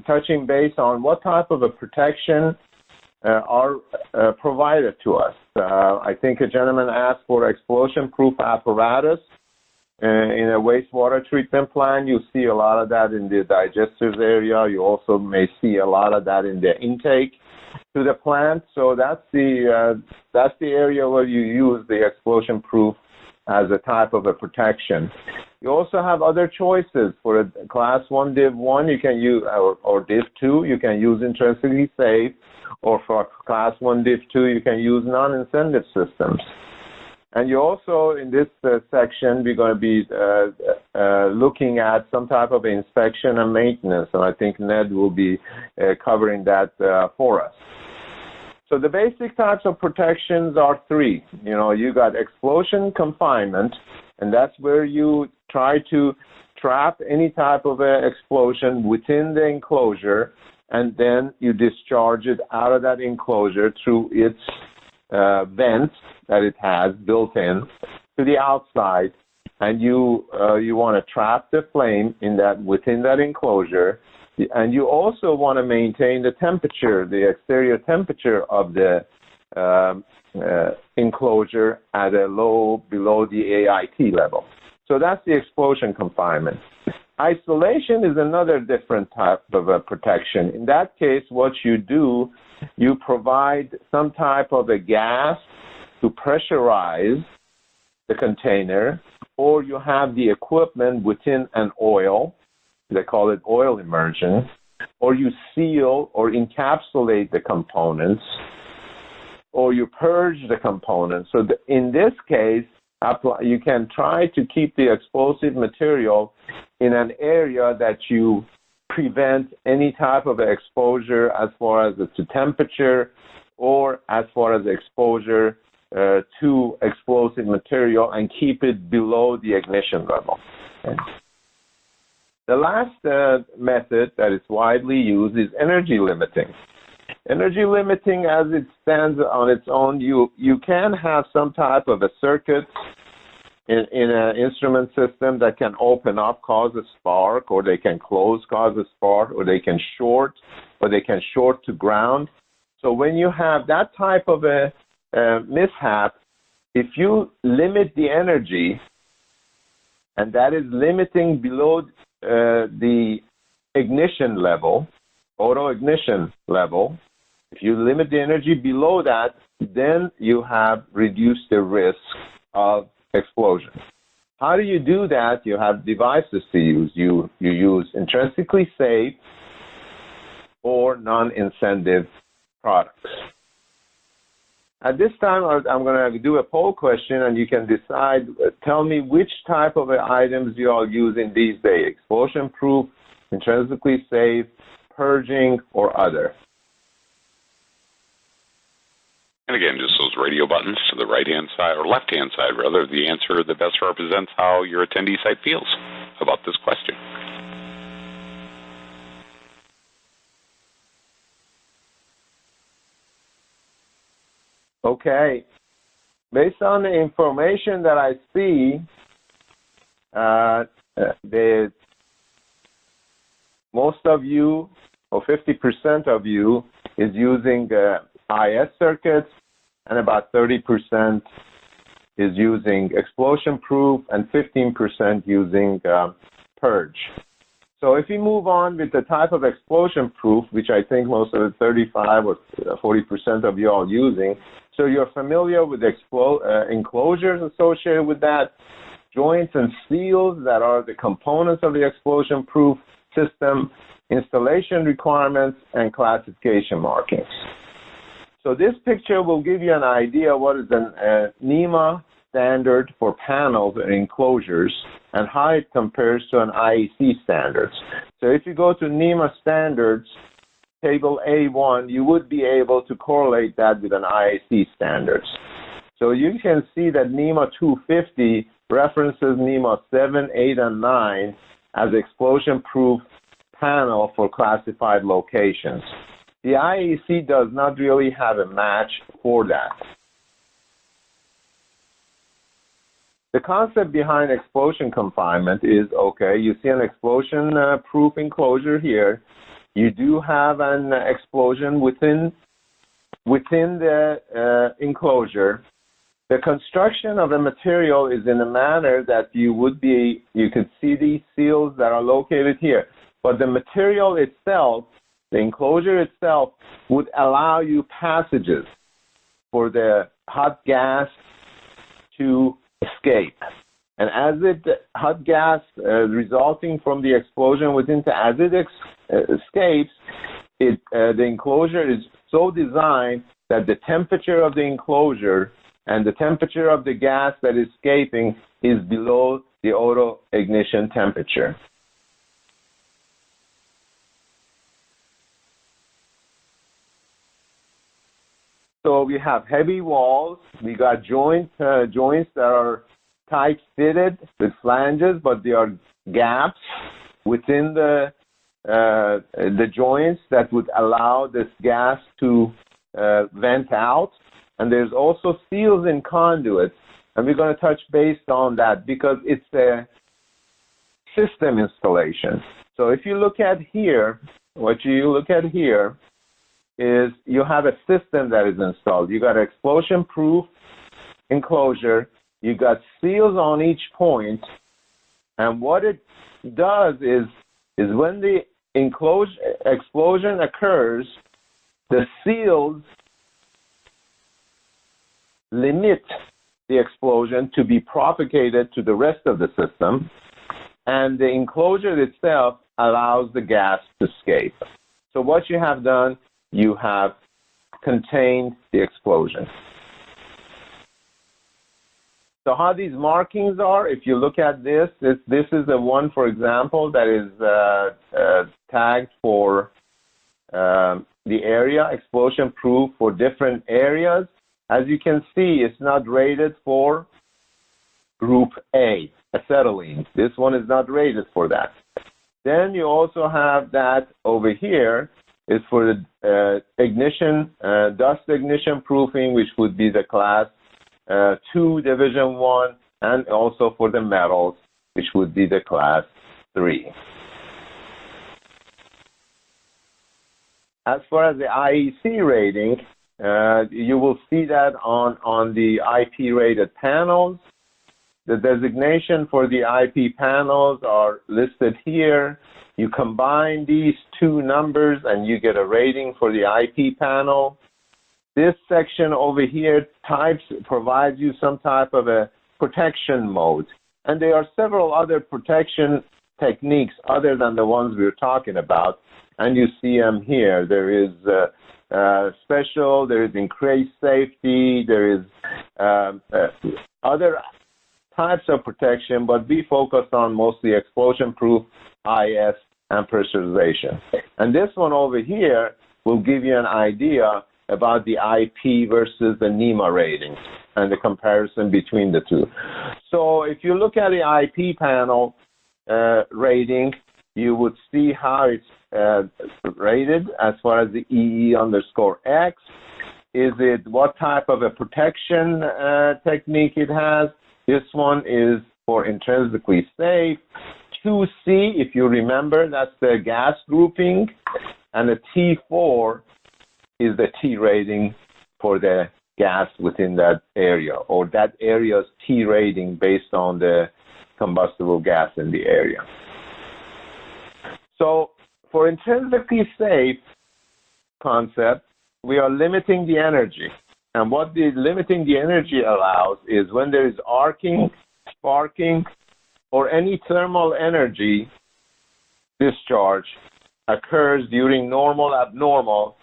touching base on what type of a protection are provided to us. I think a gentleman asked for explosion-proof apparatus. In a wastewater treatment plant, you see a lot of that in the digesters area. You also may see a lot of that in the intake to the plant. So that's the area where you use the explosion-proof as a type of a protection. You also have other choices. For a Class 1 Div 1, you can use, or Div 2, you can use intrinsically safe, or for Class 1 Div 2, you can use non-incentive systems. And you also, in this section, we're going to be looking at some type of inspection and maintenance, and I think Ned will be covering that for us. So the basic types of protections are three. You got explosion confinement, and that's where you try to trap any type of explosion within the enclosure, and then you discharge it out of that enclosure through its vents that it has built in to the outside, and you want to trap the flame within that enclosure, and you also want to maintain the temperature, the exterior temperature of the enclosure at a low below the AIT level. So that's the explosion confinement. Isolation is another different type of a protection. In that case, what you do, you provide some type of a gas to pressurize the container, or you have the equipment within an oil, they call it oil immersion, or you seal or encapsulate the components, or you purge the components. So in this case, you can try to keep the explosive material in an area that you prevent any type of exposure as far as to temperature or as far as exposure to explosive material, and keep it below the ignition level. Okay. The last method that is widely used is energy limiting. Energy limiting, as it stands on its own, you can have some type of a circuit in an instrument system that can open up, cause a spark, or they can close, cause a spark, or they can short, to ground. So when you have that type of a mishap, if you limit the energy, and that is limiting below the ignition level, auto ignition level, if you limit the energy below that, then you have reduced the risk of explosion. How do you do that? You have devices to use. You use intrinsically safe or non-incentive products. At this time, I'm going to do a poll question, and you can decide, tell me which type of items you are using these days: explosion-proof, intrinsically safe, purging, or other. And again, just those radio buttons to the right-hand side, or left-hand side, rather, the answer that best represents how your attendee site feels about this question. Okay. Based on the information that I see, most of you, or 50% of you, is using IS circuits, and about 30% is using explosion-proof, and 15% using purge. So if we move on with the type of explosion-proof, which I think most of the 35 or 40% of you are using, so you're familiar with enclosures associated with that, joints and seals that are the components of the explosion-proof system, installation requirements, and classification markings. So this picture will give you an idea what is a NEMA standard for panels and enclosures and how it compares to an IEC standards. So if you go to NEMA standards, table A1, you would be able to correlate that with an IEC standards. So you can see that NEMA 250 references NEMA 7, 8, and 9 as explosion-proof panel for classified locations. The IEC does not really have a match for that. The concept behind explosion confinement is, okay, you see an explosion-proof enclosure here. You do have an explosion within the enclosure. The construction of the material is in a manner that you could see these seals that are located here. But the material itself, the enclosure itself, would allow you passages for the hot gas to escape. And as hot gas resulting from the explosion as it escapes, the enclosure is so designed that the temperature of the enclosure and the temperature of the gas that is escaping is below the auto ignition temperature. So we have heavy walls. We got joints that are tight fitted with flanges, but there are gaps within the joints that would allow this gas to vent out. And there's also seals in conduits, and we're going to touch base on that because it's a system installation. So if you look at here, what you look at here is you have a system that is installed. You got an explosion-proof enclosure. You got seals on each point, and what it does is when the explosion occurs, the seals limit the explosion to be propagated to the rest of the system, and the enclosure itself allows the gas to escape. So what you have done, you have contained the explosion. So how these markings are, if you look at this is the one, for example, that is tagged for the area, explosion proof for different areas. As you can see, it's not rated for group A, acetylene. This one is not rated for that. Then you also have that over here is for the ignition, dust ignition proofing, which would be the class 2 division 1, and also for the metals, which would be the class 3. As far as the IEC rating, you will see that on the IP rated panels. The designation for the IP panels are listed here. You combine these two numbers and you get a rating for the IP panel. This section over here provides you some type of a protection mode. And there are several other protection techniques other than the ones we're talking about. And you see them here. There is special, there is increased safety, there is other types of protection, but we focus on mostly explosion-proof, IS, and pressurization. And this one over here will give you an idea about the IP versus the NEMA rating and the comparison between the two. So if you look at the IP panel rating, you would see how it's rated as far as the EE_X. Is it what type of a protection technique it has? This one is for intrinsically safe. 2C, if you remember, that's the gas grouping. And the T4 is the T rating for the gas within that area, or that area's T rating based on the combustible gas in the area. So for intrinsically safe concept, we are limiting the energy. And what the limiting the energy allows is when there is arcing, sparking, or any thermal energy discharge occurs during normal, abnormal,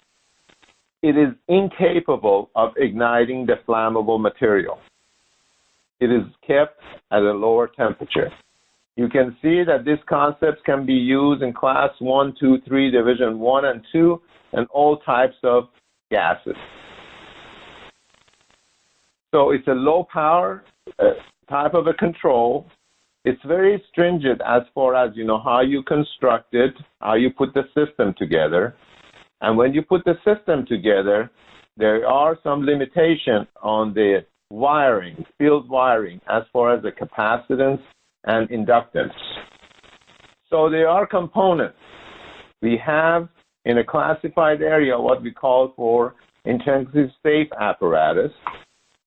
it is incapable of igniting the flammable material. It is kept at a lower temperature. You can see that this concept can be used in class 1, 2, 3, division 1 and 2, and all types of gases. So it's a low power type of a control. It's very stringent as far as, how you construct it, how you put the system together. And when you put the system together, there are some limitations on the wiring, field wiring, as far as the capacitance and inductance. So there are components. We have in a classified area what we call for intrinsically safe apparatus,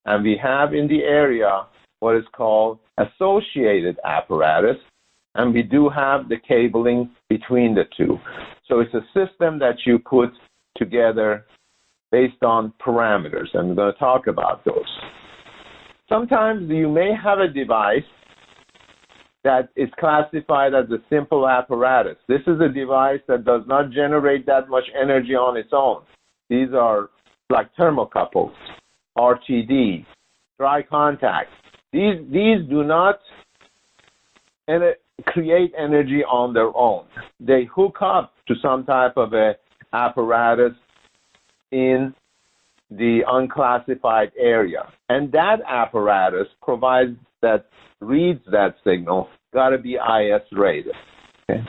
and we have in the area what is called associated apparatus, and we do have the cabling between the two. So it's a system that you put together based on parameters, and we're going to talk about those. Sometimes you may have a device that is classified as a simple apparatus. This is a device that does not generate that much energy on its own. These are like thermocouples, RTD, dry contact. These do not create energy on their own. They hook up to some type of a apparatus in the unclassified area. And that apparatus provides that, reads that signal, got to be IS rated. Okay.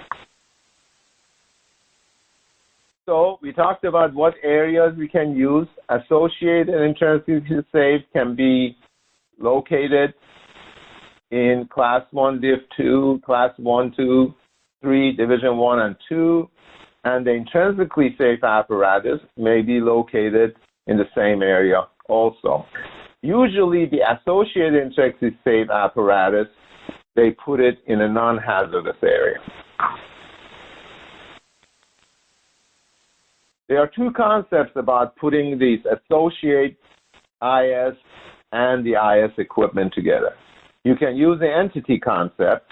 So we talked about what areas we can use. Associated and intrinsically safe can be located in class 1, div 2, class 1, 2, 3, division 1 and 2, and the intrinsically safe apparatus may be located in the same area also. Usually the associated intrinsically safe apparatus, they put it in a non-hazardous area. There are two concepts about putting these associate IS and the IS equipment together. You can use the entity concept,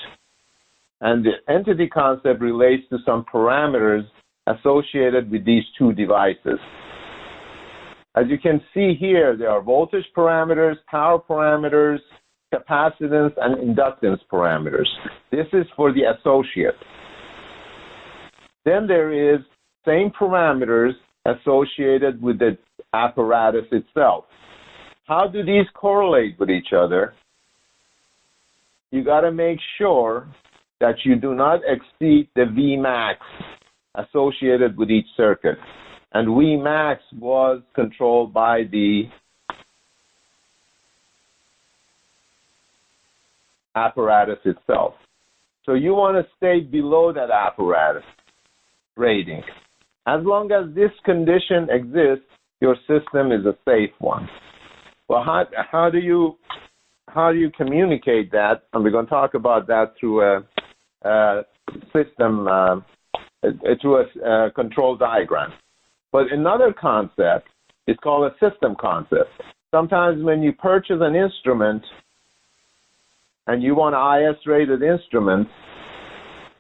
and the entity concept relates to some parameters associated with these two devices. As you can see here, there are voltage parameters, power parameters, capacitance, and inductance parameters. This is for the associate. Then there is same parameters associated with the apparatus itself. How do these correlate with each other? You got to make sure that you do not exceed the Vmax associated with each circuit. And Vmax was controlled by the apparatus itself. So you want to stay below that apparatus rating. As long as this condition exists, your system is a safe one. Well, how do you communicate that? And we're going to talk about that through a system, through a control diagram. But another concept is called a system concept. Sometimes when you purchase an instrument and you want an IS-rated instrument,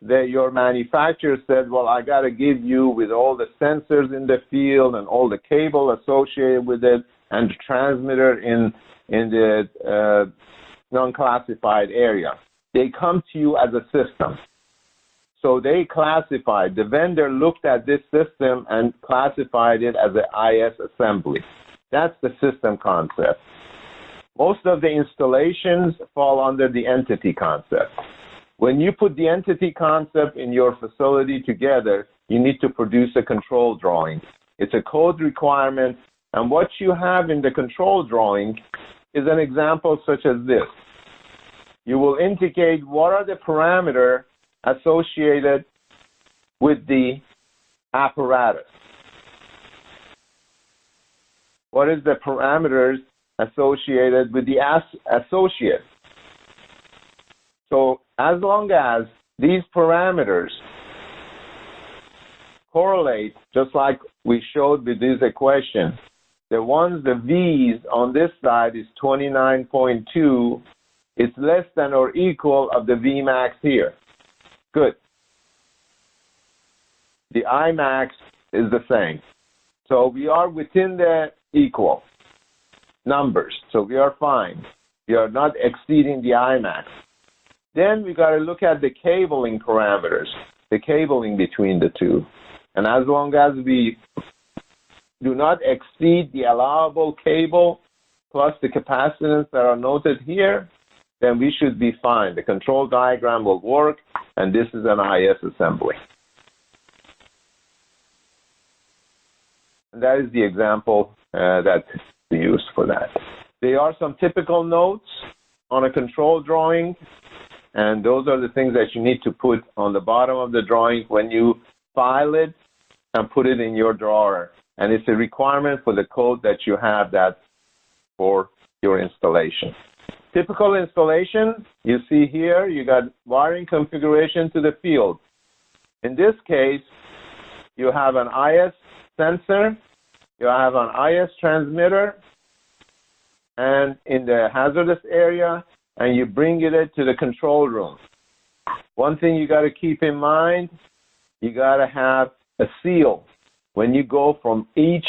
your manufacturer said, well, I got to give you with all the sensors in the field and all the cable associated with it and the transmitter in the non-classified area. They come to you as a system. So they classified, the vendor looked at this system and classified it as an IS assembly. That's the system concept. Most of the installations fall under the entity concept. When you put the entity concept in your facility together, you need to produce a control drawing. It's a code requirement, and what you have in the control drawing is an example such as this. You will indicate what are the parameters associated with the apparatus. What is the parameters associated with the associate? So as long as these parameters correlate, just like we showed with this equation, the V's on this side is 29.2, it's less than or equal of the Vmax here. Good. The Imax is the same. So we are within the equal numbers. So we are fine. We are not exceeding the Imax. Then we got to look at the cabling parameters, the cabling between the two. And as long as we do not exceed the allowable cable plus the capacitance that are noted here, then we should be fine. The control diagram will work, and this is an IS assembly. And that is the example that we use for that. There are some typical notes on a control drawing, and those are the things that you need to put on the bottom of the drawing when you file it and put it in your drawer. And it's a requirement for the code that you have that for your installation. Typical installation, you see here, you got wiring configuration to the field. In this case, you have an IS sensor, you have an IS transmitter, and in the hazardous area, and you bring it to the control room. One thing you got to keep in mind, you got to have a seal when you go from each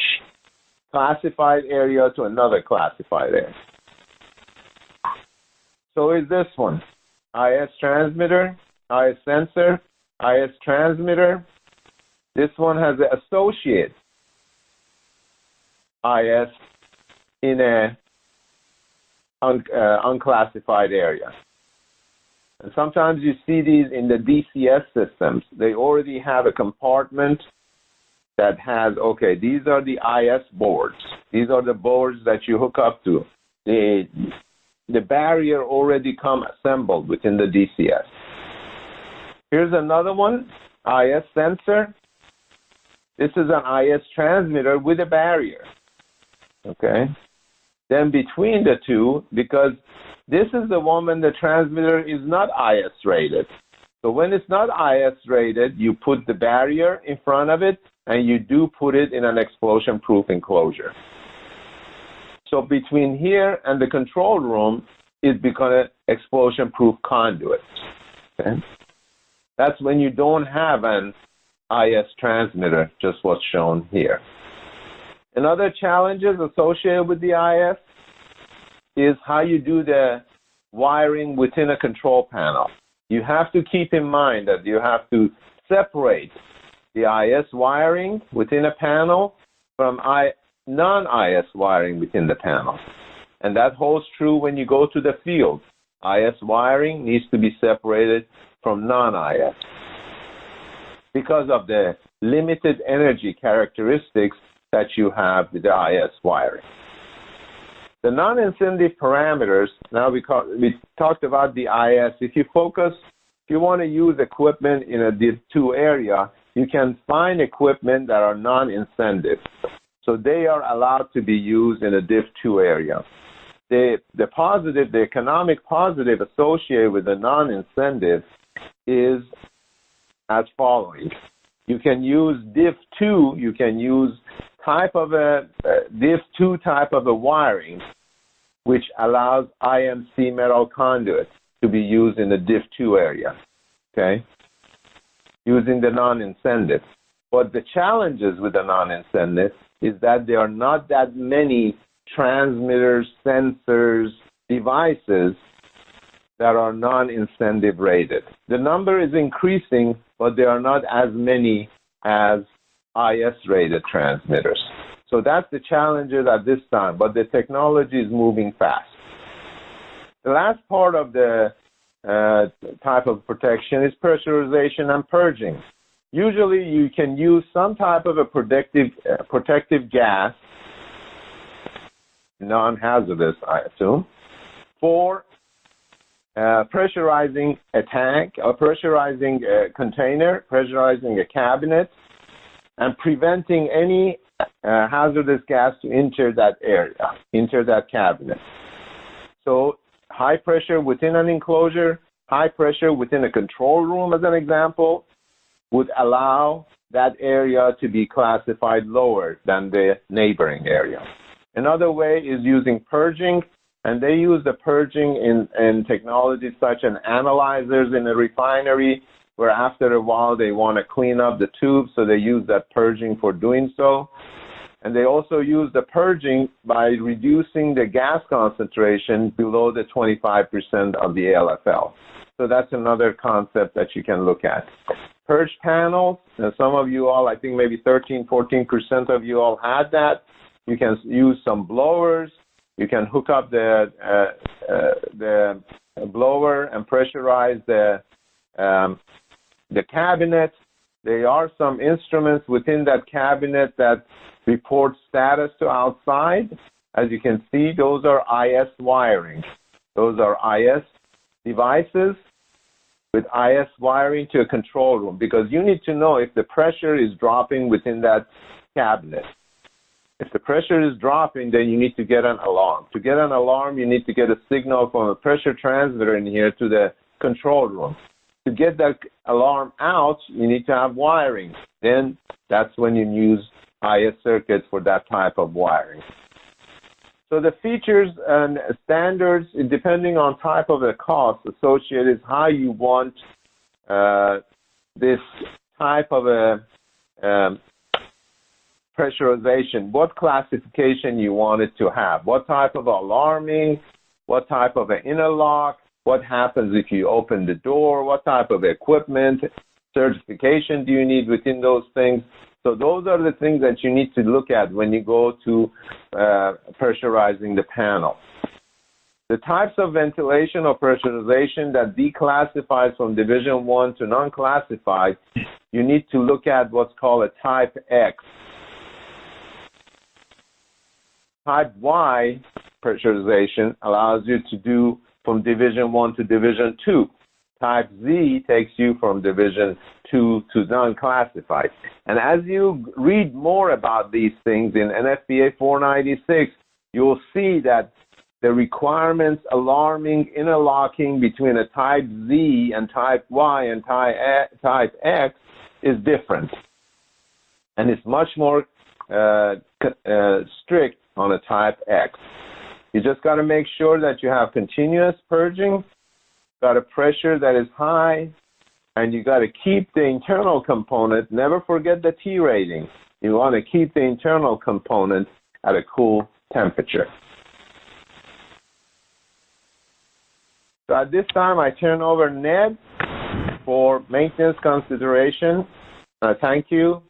classified area to another classified area. So is this one, IS transmitter, IS sensor, IS transmitter. This one has an associate IS in a unclassified area. And sometimes you see these in the DCS systems. They already have a compartment that has, okay, these are the IS boards. These are the boards that you hook up to. The barrier already come assembled within the DCS. Here's another one, IS sensor. This is an IS transmitter with a barrier. Okay. Then between the two, because this is the one when the transmitter is not IS rated. So when it's not IS rated, you put the barrier in front of it, and you do put it in an explosion-proof enclosure. So between here and the control room, it becomes an explosion-proof conduit. Okay? That's when you don't have an IS transmitter, just what's shown here. Another challenges associated with the IS is how you do the wiring within a control panel. You have to keep in mind that you have to separate the IS wiring within a panel from non-IS wiring within the panel. And that holds true when you go to the field. IS wiring needs to be separated from non-IS because of the limited energy characteristics that you have with the IS wiring. The non-incentive parameters, now we talked about the IS. If you want to use equipment in a Div 2 area, you can find equipment that are non-incentive. So they are allowed to be used in a Div 2 area. The economic positive associated with the non-incentive is as following. You can use Div 2, you can use Div 2 type of a wiring, which allows IMC metal conduits to be used in the Div 2 area, okay, using the non-incentive. But the challenges with the non-incentive is that there are not that many transmitters, sensors, devices that are non-incentive rated. The number is increasing, but there are not as many as IS-rated transmitters. So that's the challenges at this time, but the technology is moving fast. The last part of the type of protection is pressurization and purging. Usually you can use some type of a protective gas, non-hazardous, I assume, for pressurizing a tank, or pressurizing a container, pressurizing a cabinet, and preventing any hazardous gas to enter that area, enter that cabinet. So high pressure within an enclosure, high pressure within a control room, as an example, would allow that area to be classified lower than the neighboring area. Another way is using purging, and they use the purging in technologies such as analyzers in a refinery, where after a while they want to clean up the tubes, so they use that purging for doing so. And they also use the purging by reducing the gas concentration below the 25% of the LFL. So that's another concept that you can look at. Purge panels, some of you all, I think maybe 13-14% of you all had that. You can use some blowers. You can hook up the blower and pressurize the cabinet. There are some instruments within that cabinet that report status to outside. As you can see, those are IS wiring. Those are IS devices with IS wiring to a control room, because you need to know if the pressure is dropping within that cabinet. If the pressure is dropping, then you need to get an alarm. To get an alarm, you need to get a signal from a pressure transmitter in here to the control room. To get that alarm out, you need to have wiring. Then that's when you use IS circuits for that type of wiring. So the features and standards, depending on type of the cost associated, is how you want this type of a pressurization, what classification you want it to have, what type of alarming, what type of an interlock, what happens if you open the door, what type of equipment, certification do you need within those things. So those are the things that you need to look at when you go to pressurizing the panel. The types of ventilation or pressurization that declassifies from Division 1 to non-classified, you need to look at what's called a Type X. Type Y pressurization allows you to do from Division 1 to Division 2. Type Z takes you from Division 2 to non-classified. And as you read more about these things in NFPA 496, you'll see that the requirements alarming, interlocking between a Type Z and Type Y and Type X is different. And it's much more strict on a Type X. You just got to make sure that you have continuous purging, got a pressure that is high, and you got to keep the internal component. Never forget the T rating. You want to keep the internal component at a cool temperature. So at this time, I turn over Ned for maintenance consideration. Thank you,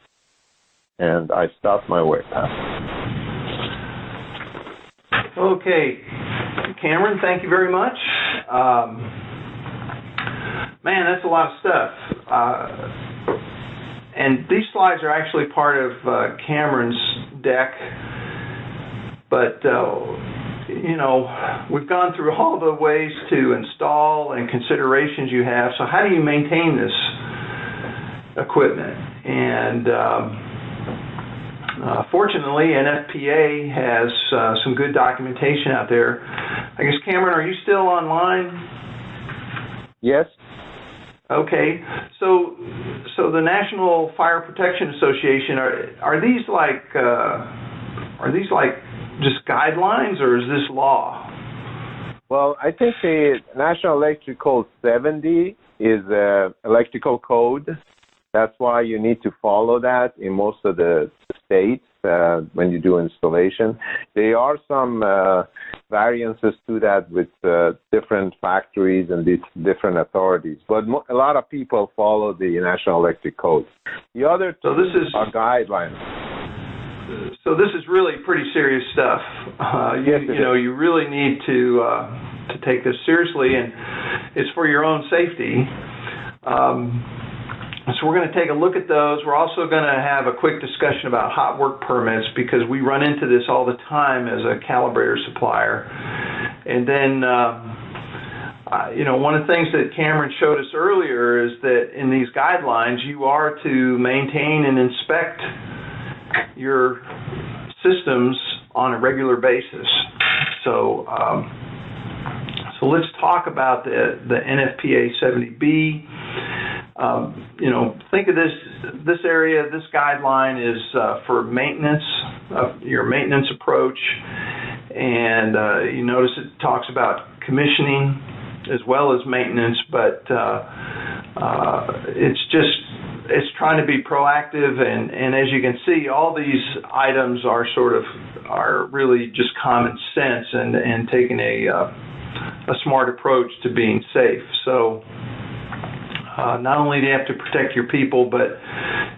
and I stop my webcast. Okay, Cameron, thank you very much. Man, that's a lot of stuff. And these slides are actually part of Cameron's deck, but we've gone through all the ways to install and considerations you have. So how do you maintain this equipment? And fortunately, NFPA has some good documentation out there. I guess, Cameron, are you still online? Yes. Okay. So the National Fire Protection Association, are these like just guidelines, or is this law? Well, I think the National Electrical 70 is electrical code. That's why you need to follow that in most of the states when you do installation. There are some variances to that with different factories and these different authorities, but a lot of people follow the National Electric Code. The other two are guidelines. So this is really pretty serious stuff. You really need to take this seriously, and it's for your own safety. So we're going to take a look at those. We're also going to have a quick discussion about hot work permits, because we run into this all the time as a calibrator supplier. And then, one of the things that Cameron showed us earlier is that in these guidelines, you are to maintain and inspect your systems on a regular basis. So let's talk about the NFPA 70B. Think of this area, this guideline is for maintenance, your maintenance approach. And you notice it talks about commissioning as well as maintenance, but it's trying to be proactive, and as you can see, all these items are really just common sense and taking a smart approach to being safe. So not only do you have to protect your people, but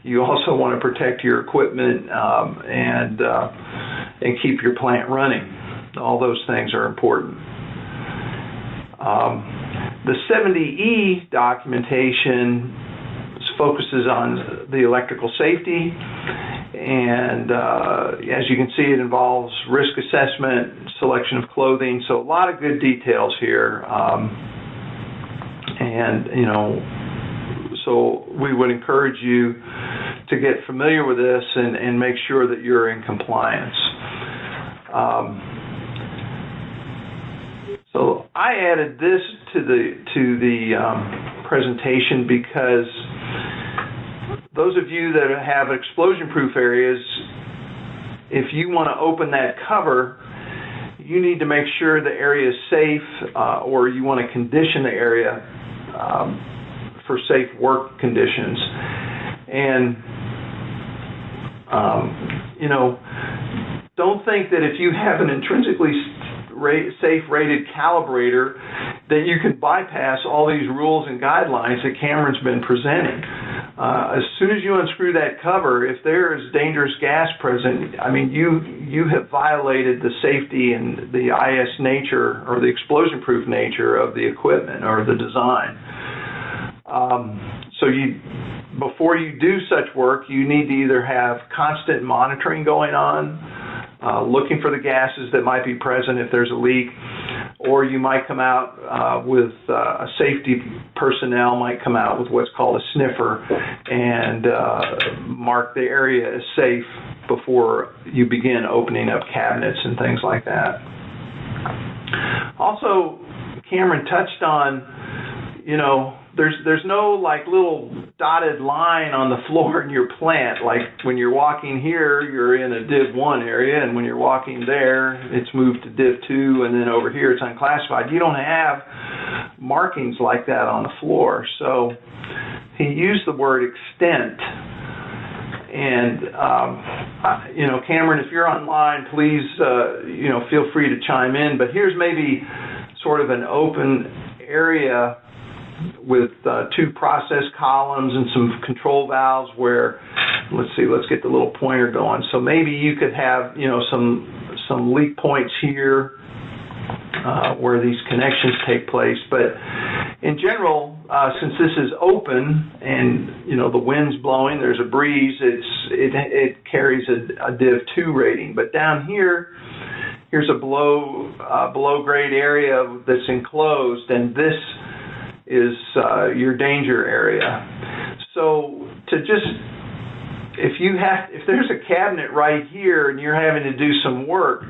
you also want to protect your equipment and keep your plant running. All those things are important. The 70E documentation focuses on the electrical safety, and as you can see, it involves risk assessment, selection of clothing, so a lot of good details here. So we would encourage you to get familiar with this and make sure that you're in compliance. So I added this to the presentation because those of you that have explosion-proof areas, if you want to open that cover, you need to make sure the area is safe, or you want to condition the area for safe work conditions. And don't think that if you have an intrinsically safe rated calibrator that you can bypass all these rules and guidelines that Cameron's been presenting. As soon as you unscrew that cover, if there is dangerous gas present, you have violated the safety and the IS nature or the explosion-proof nature of the equipment or the design. So before you do such work, you need to either have constant monitoring going on, looking for the gases that might be present if there's a leak, or you might come out with a safety personnel might come out with what's called a sniffer and mark the area as safe before you begin opening up cabinets and things like that. Also, Cameron touched on, there's no little dotted line on the floor in your plant. Like when you're walking here, you're in a Div 1 area, and when you're walking there, it's moved to Div 2, and then over here it's unclassified. You don't have markings like that on the floor. So he used the word extent. And, Cameron, if you're online, please, feel free to chime in. But here's maybe sort of an open area with two process columns and some control valves where, let's get the little pointer going. So maybe you could have, some leak points here where these connections take place. But in general, since this is open and, the wind's blowing, there's a breeze, it carries a Div 2 rating. But down here, here's a below grade area that's enclosed, and this is your danger area. So if there's a cabinet right here and you're having to do some work,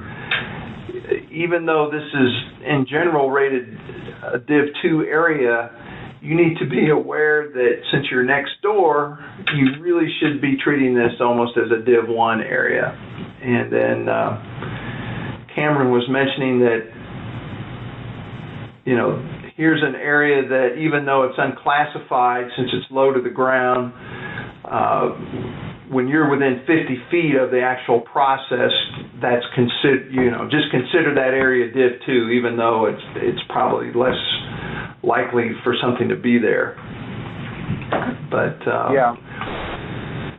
even though this is in general rated a Div 2 area, you need to be aware that since you're next door, you really should be treating this almost as a Div 1 area. And then Cameron was mentioning that, here's an area that even though it's unclassified, since it's low to the ground, when you're within 50 feet of the actual process, that's just consider that area Div 2, even though it's probably less likely for something to be there. But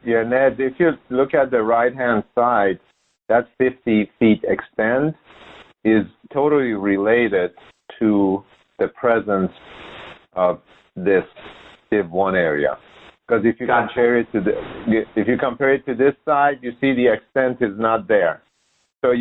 Ned, if you look at the right-hand side, that 50 feet extent is totally related to the presence of this Div 1 area. Because if you compare it to this side, you see the extent is not there. So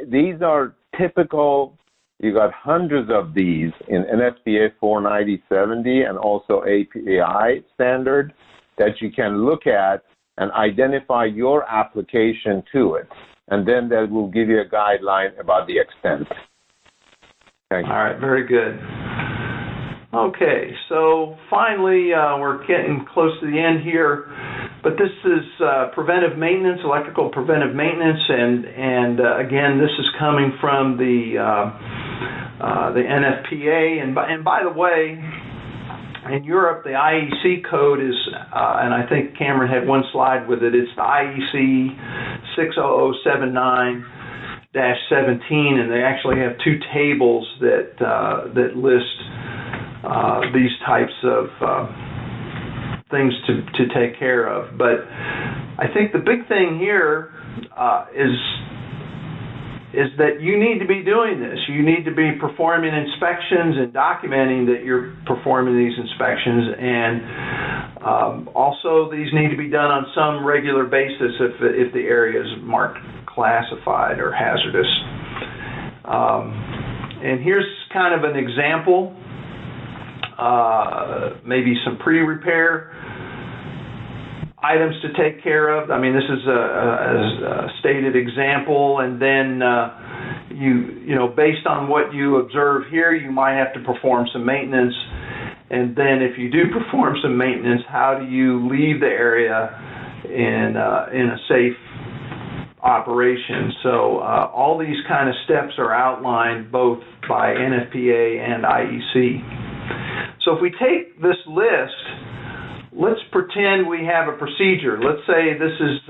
these are typical. You got hundreds of these in NFPA 49070 and also API standard that you can look at and identify your application to it, and then that will give you a guideline about the extent. Thank you. All right, very good. Okay, so finally, we're getting close to the end here, but this is preventive maintenance, electrical preventive maintenance, and again, this is coming from the NFPA, and by the way, in Europe, the IEC code is, and I think Cameron had one slide with it, it's the IEC 60079-17, and they actually have two tables that list these types of things to take care of. But I think the big thing here is that you need to be doing this. You need to be performing inspections and documenting that you're performing these inspections, and also these need to be done on some regular basis if the area is marked classified or hazardous. And here's kind of an example, maybe some pre-repair items to take care of. I mean, this is a stated example, and then based on what you observe here, you might have to perform some maintenance. And then if you do perform some maintenance, how do you leave the area in a safe operation? So all these kind of steps are outlined both by NFPA and IEC. So if we take this list, let's pretend we have a procedure. Let's say this is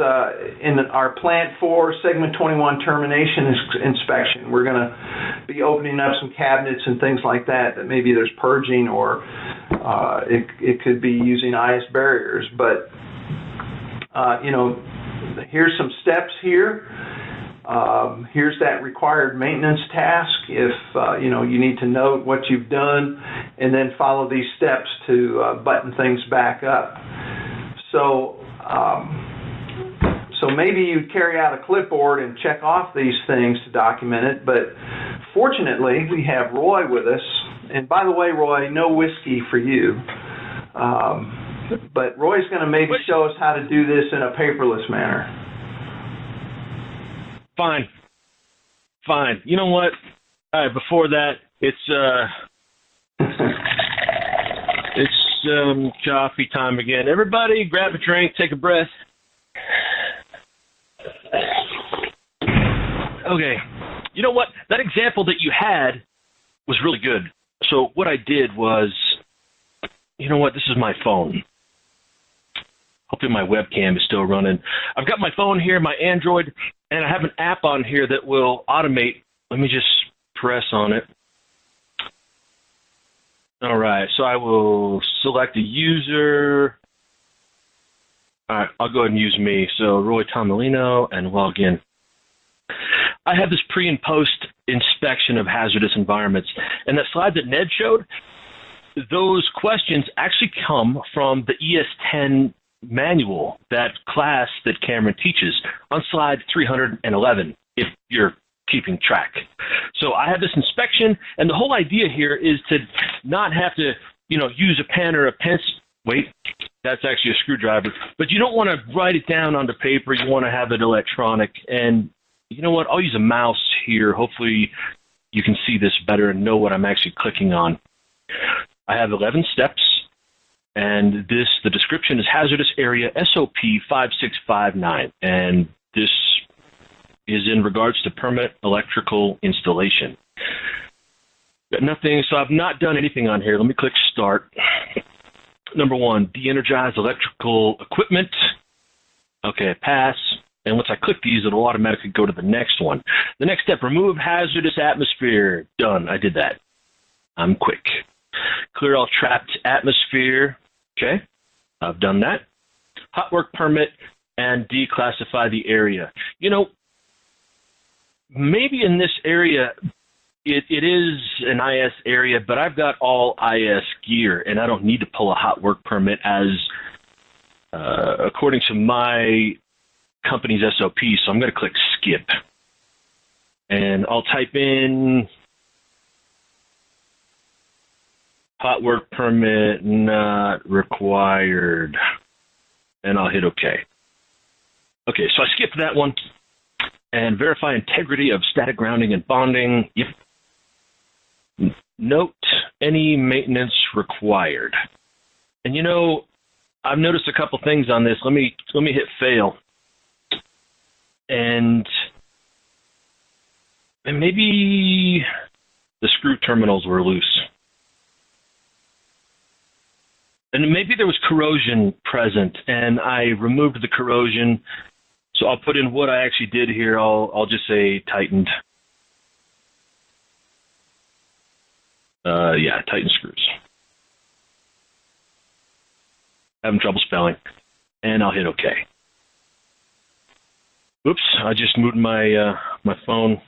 in our Plant 4 Segment 21 termination inspection. We're going to be opening up some cabinets and things like that maybe there's purging, or it could be using IS barriers. But, here's some steps here. Here's that required maintenance task if, you need to note what you've done and then follow these steps to button things back up. So maybe you carry out a clipboard and check off these things to document it, but fortunately we have Roy with us. And by the way, Roy, no whiskey for you. But Roy's going to maybe show us how to do this in a paperless manner. Fine. You know what? All right, before that, it's coffee time again. Everybody grab a drink, take a breath. Okay. You know what? That example that you had was really good. So what I did was, you know what? This is my phone. Hopefully my webcam is still running. I've got my phone here, my Android, and I have an app on here that will automate. Let me just press on it. All right, so I will select a user. All right, I'll go ahead and use me. So Roy Tomolino and log in. I have this pre and post inspection of hazardous environments. And that slide that Ned showed, those questions actually come from the ES10 manual, that class that Cameron teaches, on slide 311, if you're keeping track. So I have this inspection, and the whole idea here is to not have to, use a pen or a pencil. Wait, that's actually a screwdriver. But you don't want to write it down onto paper. You want to have it electronic. And you know what? I'll use a mouse here. Hopefully you can see this better and know what I'm actually clicking on. I have 11 steps, and the description is Hazardous Area SOP 5659, and this is in regards to permanent electrical installation. Got nothing, so I've not done anything on here. Let me click Start. Number 1, de-energize electrical equipment. Okay, pass. And once I click these, it'll automatically go to the next one. The next step, remove hazardous atmosphere. Done. I did that. I'm quick. Clear all trapped atmosphere. Okay, I've done that. Hot work permit and declassify the area. Maybe in this area, it is an IS area, but I've got all IS gear, and I don't need to pull a hot work permit as according to my company's SOP. So I'm going to click skip, and I'll type in hot work permit not required, and I'll hit OK. Okay, so I skipped that one. And verify integrity of static grounding and bonding. Yep. Note any maintenance required. And I've noticed a couple things on this. Let me hit fail. And maybe the screw terminals were loose. And maybe there was corrosion present, and I removed the corrosion. So I'll put in what I actually did here. I'll just say tightened. Tighten screws. Having trouble spelling. And I'll hit OK. Oops, I just moved my phone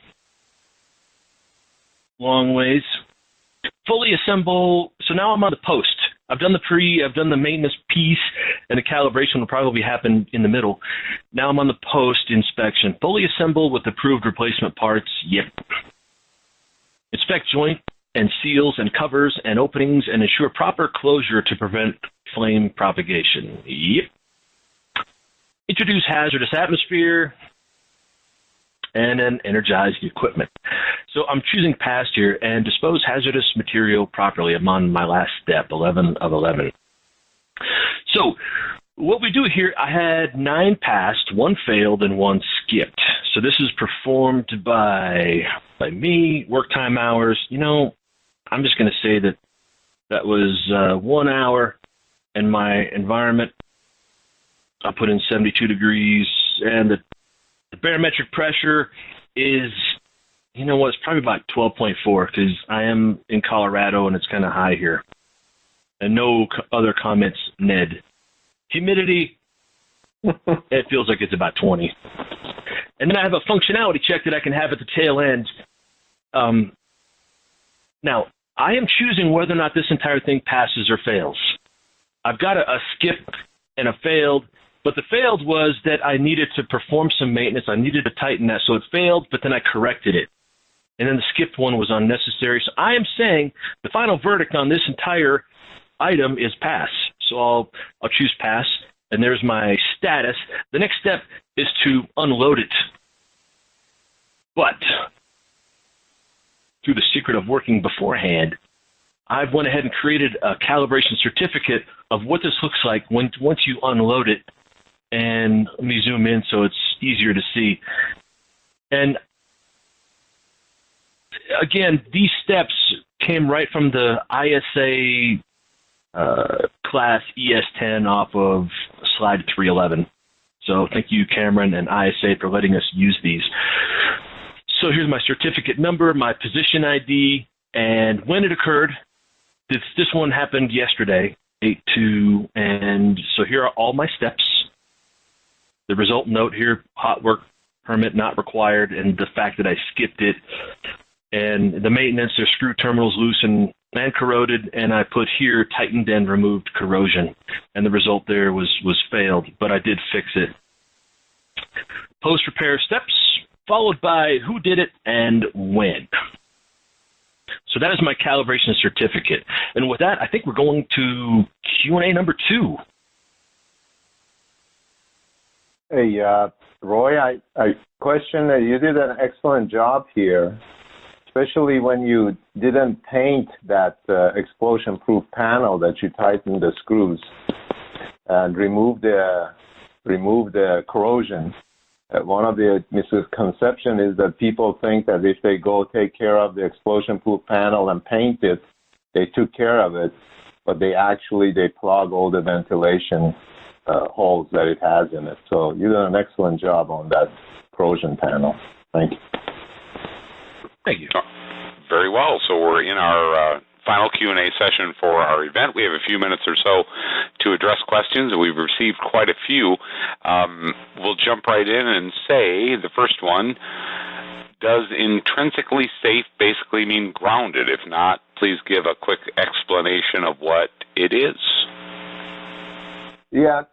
long ways. Fully assemble. So now I'm on the post. I've done the maintenance piece, and the calibration will probably happen in the middle. Now I'm on the post inspection. Fully assemble with approved replacement parts. Yep. Inspect joint and seals and covers and openings and ensure proper closure to prevent flame propagation. Yep. Introduce hazardous atmosphere, and then energize the equipment. So I'm choosing past here and dispose hazardous material properly. I'm on my last step, 11 of 11. So what we do here, I had 9 passed, 1 failed, and 1 skipped. So this is performed by me, work time hours. I'm just going to say that was 1 hour, and my environment, I put in 72 degrees, and the barometric pressure is, it's probably about 12.4 because I am in Colorado and it's kind of high here. And no other comments, Ned. Humidity, it feels like it's about 20. And then I have a functionality check that I can have at the tail end. Now, I am choosing whether or not this entire thing passes or fails. I've got a skip and a failed. But the failed was that I needed to perform some maintenance. I needed to tighten that. So it failed, but then I corrected it. And then the skipped one was unnecessary. So I am saying the final verdict on this entire item is pass. So I'll choose pass. And there's my status. The next step is to unload it. But through the secret of working beforehand, I've went ahead and created a calibration certificate of what this looks like once you unload it. And let me zoom in so it's easier to see. And again, these steps came right from the ISA class ES10 off of slide 311. So thank you, Cameron and ISA, for letting us use these. So here's my certificate number, my position ID, and when it occurred, This one happened yesterday, 8/2, and so here are all my steps. The result note here, hot work permit not required, and the fact that I skipped it. And the maintenance, there's screw terminals loose and corroded, and I put here tightened and removed corrosion. And the result there was failed, but I did fix it. Post-repair steps, followed by who did it and when. So that is my calibration certificate. And with that, I think we're going to Q&A number 2. Hey, Roy, I question that you did an excellent job here, especially when you didn't paint that explosion-proof panel that you tightened the screws and remove the corrosion. One of the misconceptions is that people think that if they go take care of the explosion-proof panel and paint it, they took care of it, but they plug all the ventilation holes that it has in it. So you did an excellent job on that corrosion panel. Thank you. Thank you. Very well. So we're in our final Q&A session for our event. We have a few minutes or so to address questions, and we've received quite a few. We'll jump right in and say the first one, does intrinsically safe basically mean grounded? If not, please give a quick explanation of what it is. Yeah,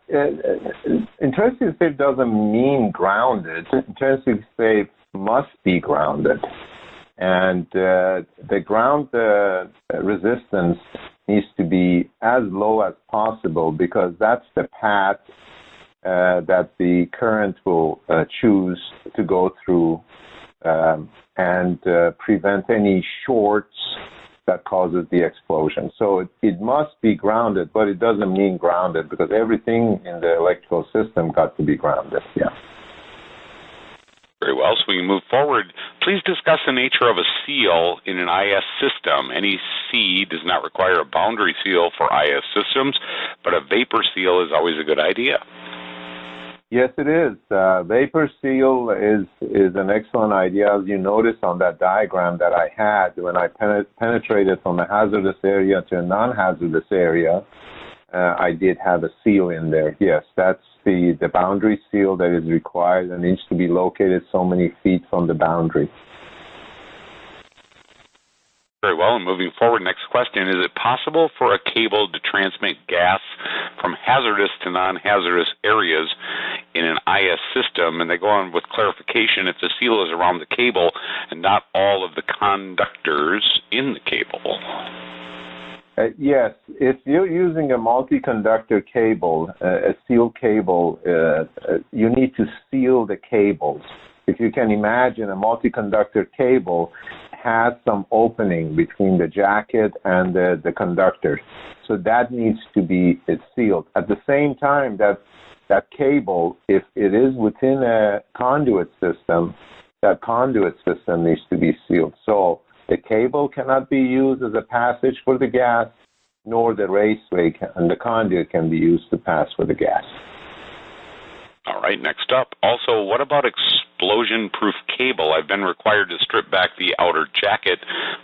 intrinsically safe doesn't mean grounded. Intrinsically safe must be grounded. And the ground resistance needs to be as low as possible because that's the path that the current will choose to go through and prevent any shorts that causes the explosion. So it must be grounded, but it doesn't mean grounded because everything in the electrical system got to be grounded. Yeah. Very well, so we can move forward. Please discuss the nature of a seal in an IS system. Any C does not require a boundary seal for IS systems, but a vapor seal is always a good idea. Yes, it is. Vapor seal is an excellent idea. As you notice on that diagram that I had, when I penetrated from a hazardous area to a non-hazardous area, I did have a seal in there. Yes, that's the boundary seal that is required and needs to be located so many feet from the boundary. Very well, and moving forward, next question. Is it possible for a cable to transmit gas from hazardous to non-hazardous areas in an IS system? And they go on with clarification if the seal is around the cable and not all of the conductors in the cable. Yes, if you're using a multi-conductor cable, a seal cable, you need to seal the cables. If you can imagine, a multi-conductor cable has some opening between the jacket and the conductor. So that needs to be sealed. At the same time, that cable, if it is within a conduit system, that conduit system needs to be sealed. So the cable cannot be used as a passage for the gas, nor the raceway and the conduit can be used to pass for the gas. All right, next up. Also, what about explosion-proof cable? I've been required to strip back the outer jacket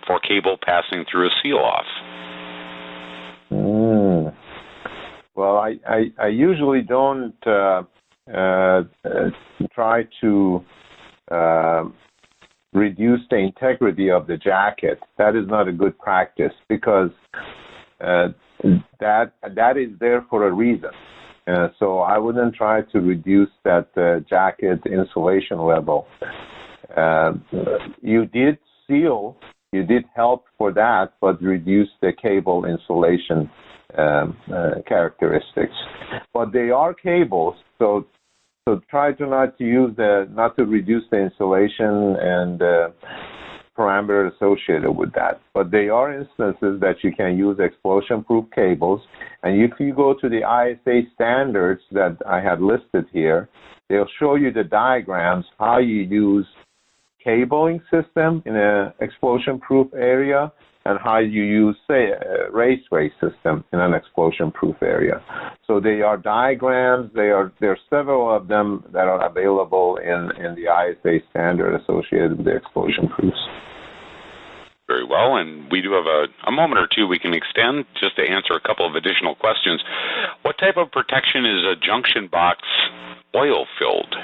for cable passing through a seal-off. Well, I usually don't try to reduce the integrity of the jacket. That is not a good practice because that is there for a reason. So I wouldn't try to reduce that jacket insulation level. You did seal, you did help for that, but reduce the cable insulation characteristics. But they are cables, so try to not to reduce the insulation and parameter associated with that. But there are instances that you can use explosion-proof cables, and if you go to the ISA standards that I have listed here, they'll show you the diagrams how you use cabling system in an explosion-proof area and how you use, say, a raceway system in an explosion-proof area. So they are diagrams. There are several of them that are available in the ISA standard associated with the explosion-proofs. Very well, and we do have a moment or two we can extend just to answer a couple of additional questions. What type of protection is a junction box oil-filled?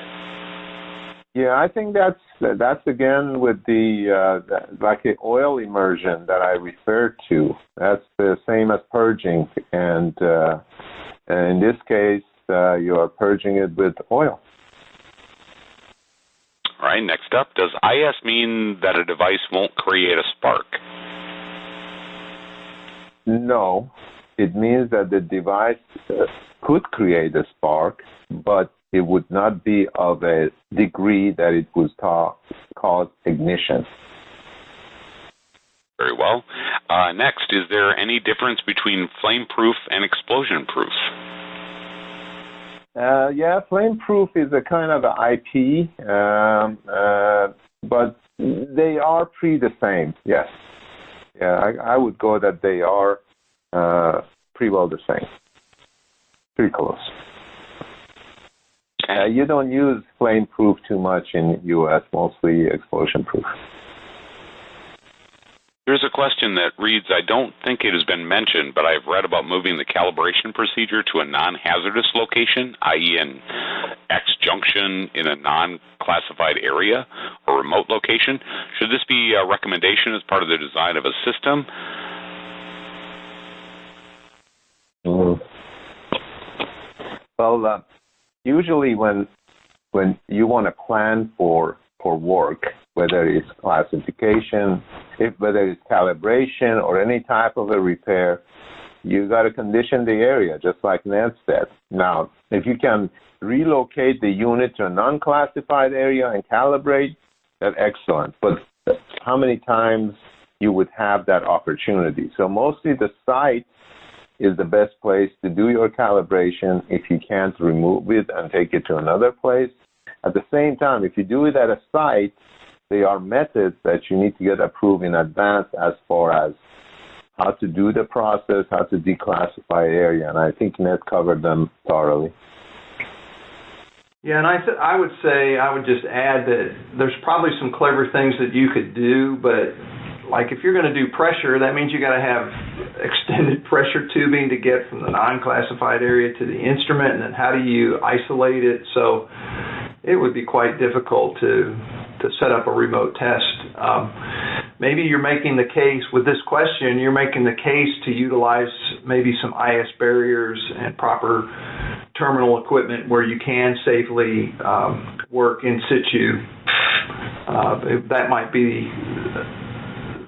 Yeah, I think that's again with the like the oil immersion that I referred to. That's the same as purging, and in this case, you are purging it with oil. All right, next up, does IS mean that a device won't create a spark? No, it means that the device could create a spark, but it would not be of a degree that it would cause ignition. Very well. Next, is there any difference between flame-proof and explosion-proof? Yeah, flame-proof is a kind of an IP, but they are pretty the same, yes. Yeah, I would go that they are pretty well the same. Pretty close. Okay. You don't use flame-proof too much in U.S., mostly explosion-proof. Here's a question that reads, I don't think it has been mentioned, but I've read about moving the calibration procedure to a non-hazardous location, i.e. an X junction in a non-classified area or remote location. Should this be a recommendation as part of the design of a system? Well, usually when you want to plan for work, whether it's classification, whether it's calibration or any type of a repair, you got to condition the area, just like Ned said. Now, if you can relocate the unit to a non-classified area and calibrate, that's excellent. But how many times you would have that opportunity? So mostly the site is the best place to do your calibration if you can't remove it and take it to another place. At the same time, if you do it at a site, there are methods that you need to get approved in advance as far as how to do the process, how to declassify area, and I think Ned covered them thoroughly. Yeah, and I would just add that there's probably some clever things that you could do, but like if you're going to do pressure, that means you got to have extended pressure tubing to get from the non-classified area to the instrument, and then how do you isolate it? So it would be quite difficult to set up a remote test. Maybe you're making the case with this question, you're making the case to utilize maybe some IS barriers and proper terminal equipment where you can safely work in situ. That might be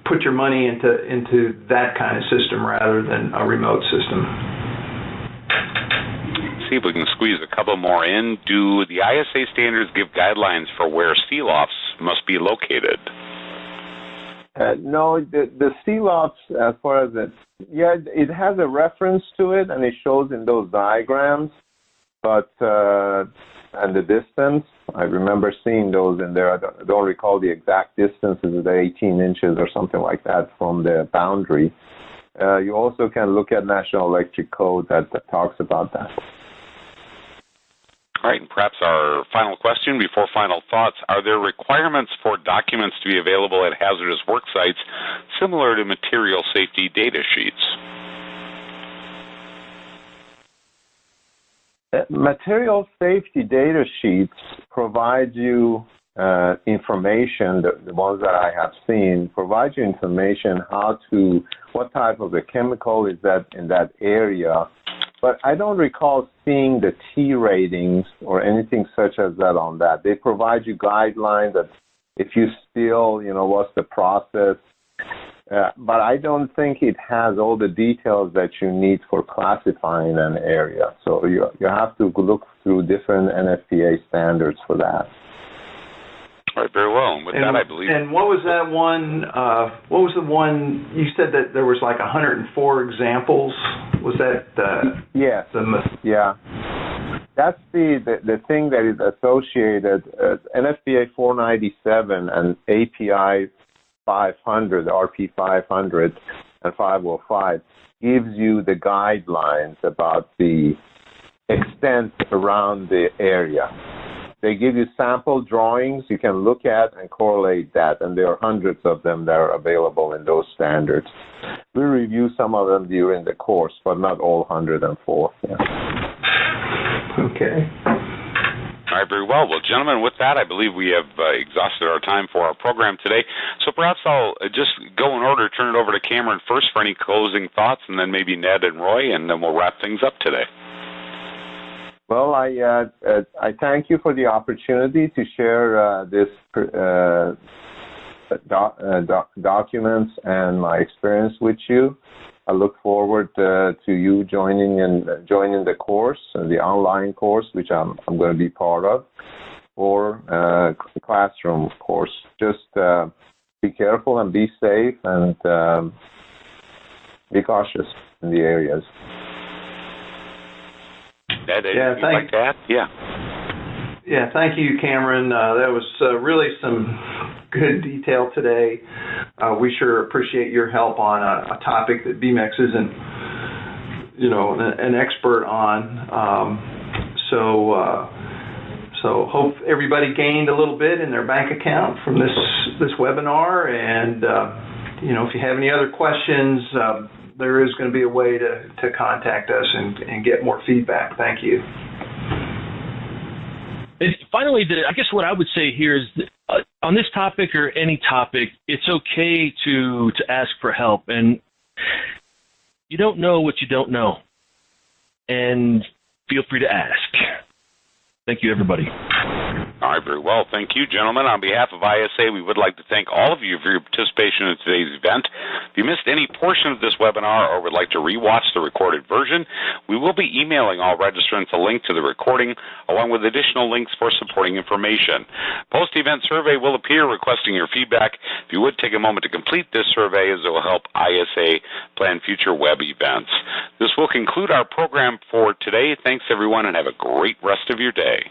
put your money into that kind of system rather than a remote system. See if we can squeeze a couple more in. Do the ISA standards give guidelines for where seal-offs must be located? No, the seal-offs, as far as it has a reference to it, and it shows in those diagrams, but and the distance, I remember seeing those in there. I don't recall the exact distances, the 18 inches or something like that from the boundary. You also can look at National Electric Code that talks about that. All right, and perhaps our final question before final thoughts, are there requirements for documents to be available at hazardous work sites similar to material safety data sheets? Material safety data sheets provide you information, the ones that I have seen, provide you information what type of a chemical is that in that area. But I don't recall seeing the T ratings or anything such as that on that. They provide you guidelines that if you spill, what's the process. But I don't think it has all the details that you need for classifying an area. So you have to look through different NFPA standards for that. All right, very well. With that, I believe. And what was that one? What was the one you said that there was like 104 examples? Was that yes? Yeah. That's the thing that is associated. NFPA 497 and API 500, RP 500 and 505 gives you the guidelines about the extent around the area. they give you sample drawings you can look at and correlate that, and there are hundreds of them that are available in those standards. We review some of them during the course, but not all 104. Yeah. Okay. All right, very well. Well, gentlemen, with that, I believe we have exhausted our time for our program today. So perhaps I'll just go in order, turn it over to Cameron first for any closing thoughts, and then maybe Ned and Roy, and then we'll wrap things up today. Well, I thank you for the opportunity to share this documents and my experience with you. I look forward to you joining the course, the online course, which I'm going to be part of, or the classroom course. Just be careful and be safe, and be cautious in the areas. Ned, anything you'd like to add? Yeah. Yeah, thank you, Cameron. That was really some good detail today. We sure appreciate your help on a topic that Beamex isn't, an expert on. So hope everybody gained a little bit in their bank account from this webinar. And if you have any other questions, there is going to be a way to contact us and get more feedback. Thank you. And finally, I guess what I would say here is on this topic or any topic, it's okay to ask for help. And you don't know what you don't know. And feel free to ask. Thank you, everybody. All right, very well. Thank you, gentlemen. On behalf of ISA, we would like to thank all of you for your participation in today's event. If you missed any portion of this webinar or would like to rewatch the recorded version, we will be emailing all registrants a link to the recording, along with additional links for supporting information. Post-event survey will appear requesting your feedback. If you would take a moment to complete this survey, as it will help ISA plan future web events. This will conclude our program for today. Thanks, everyone, and have a great rest of your day.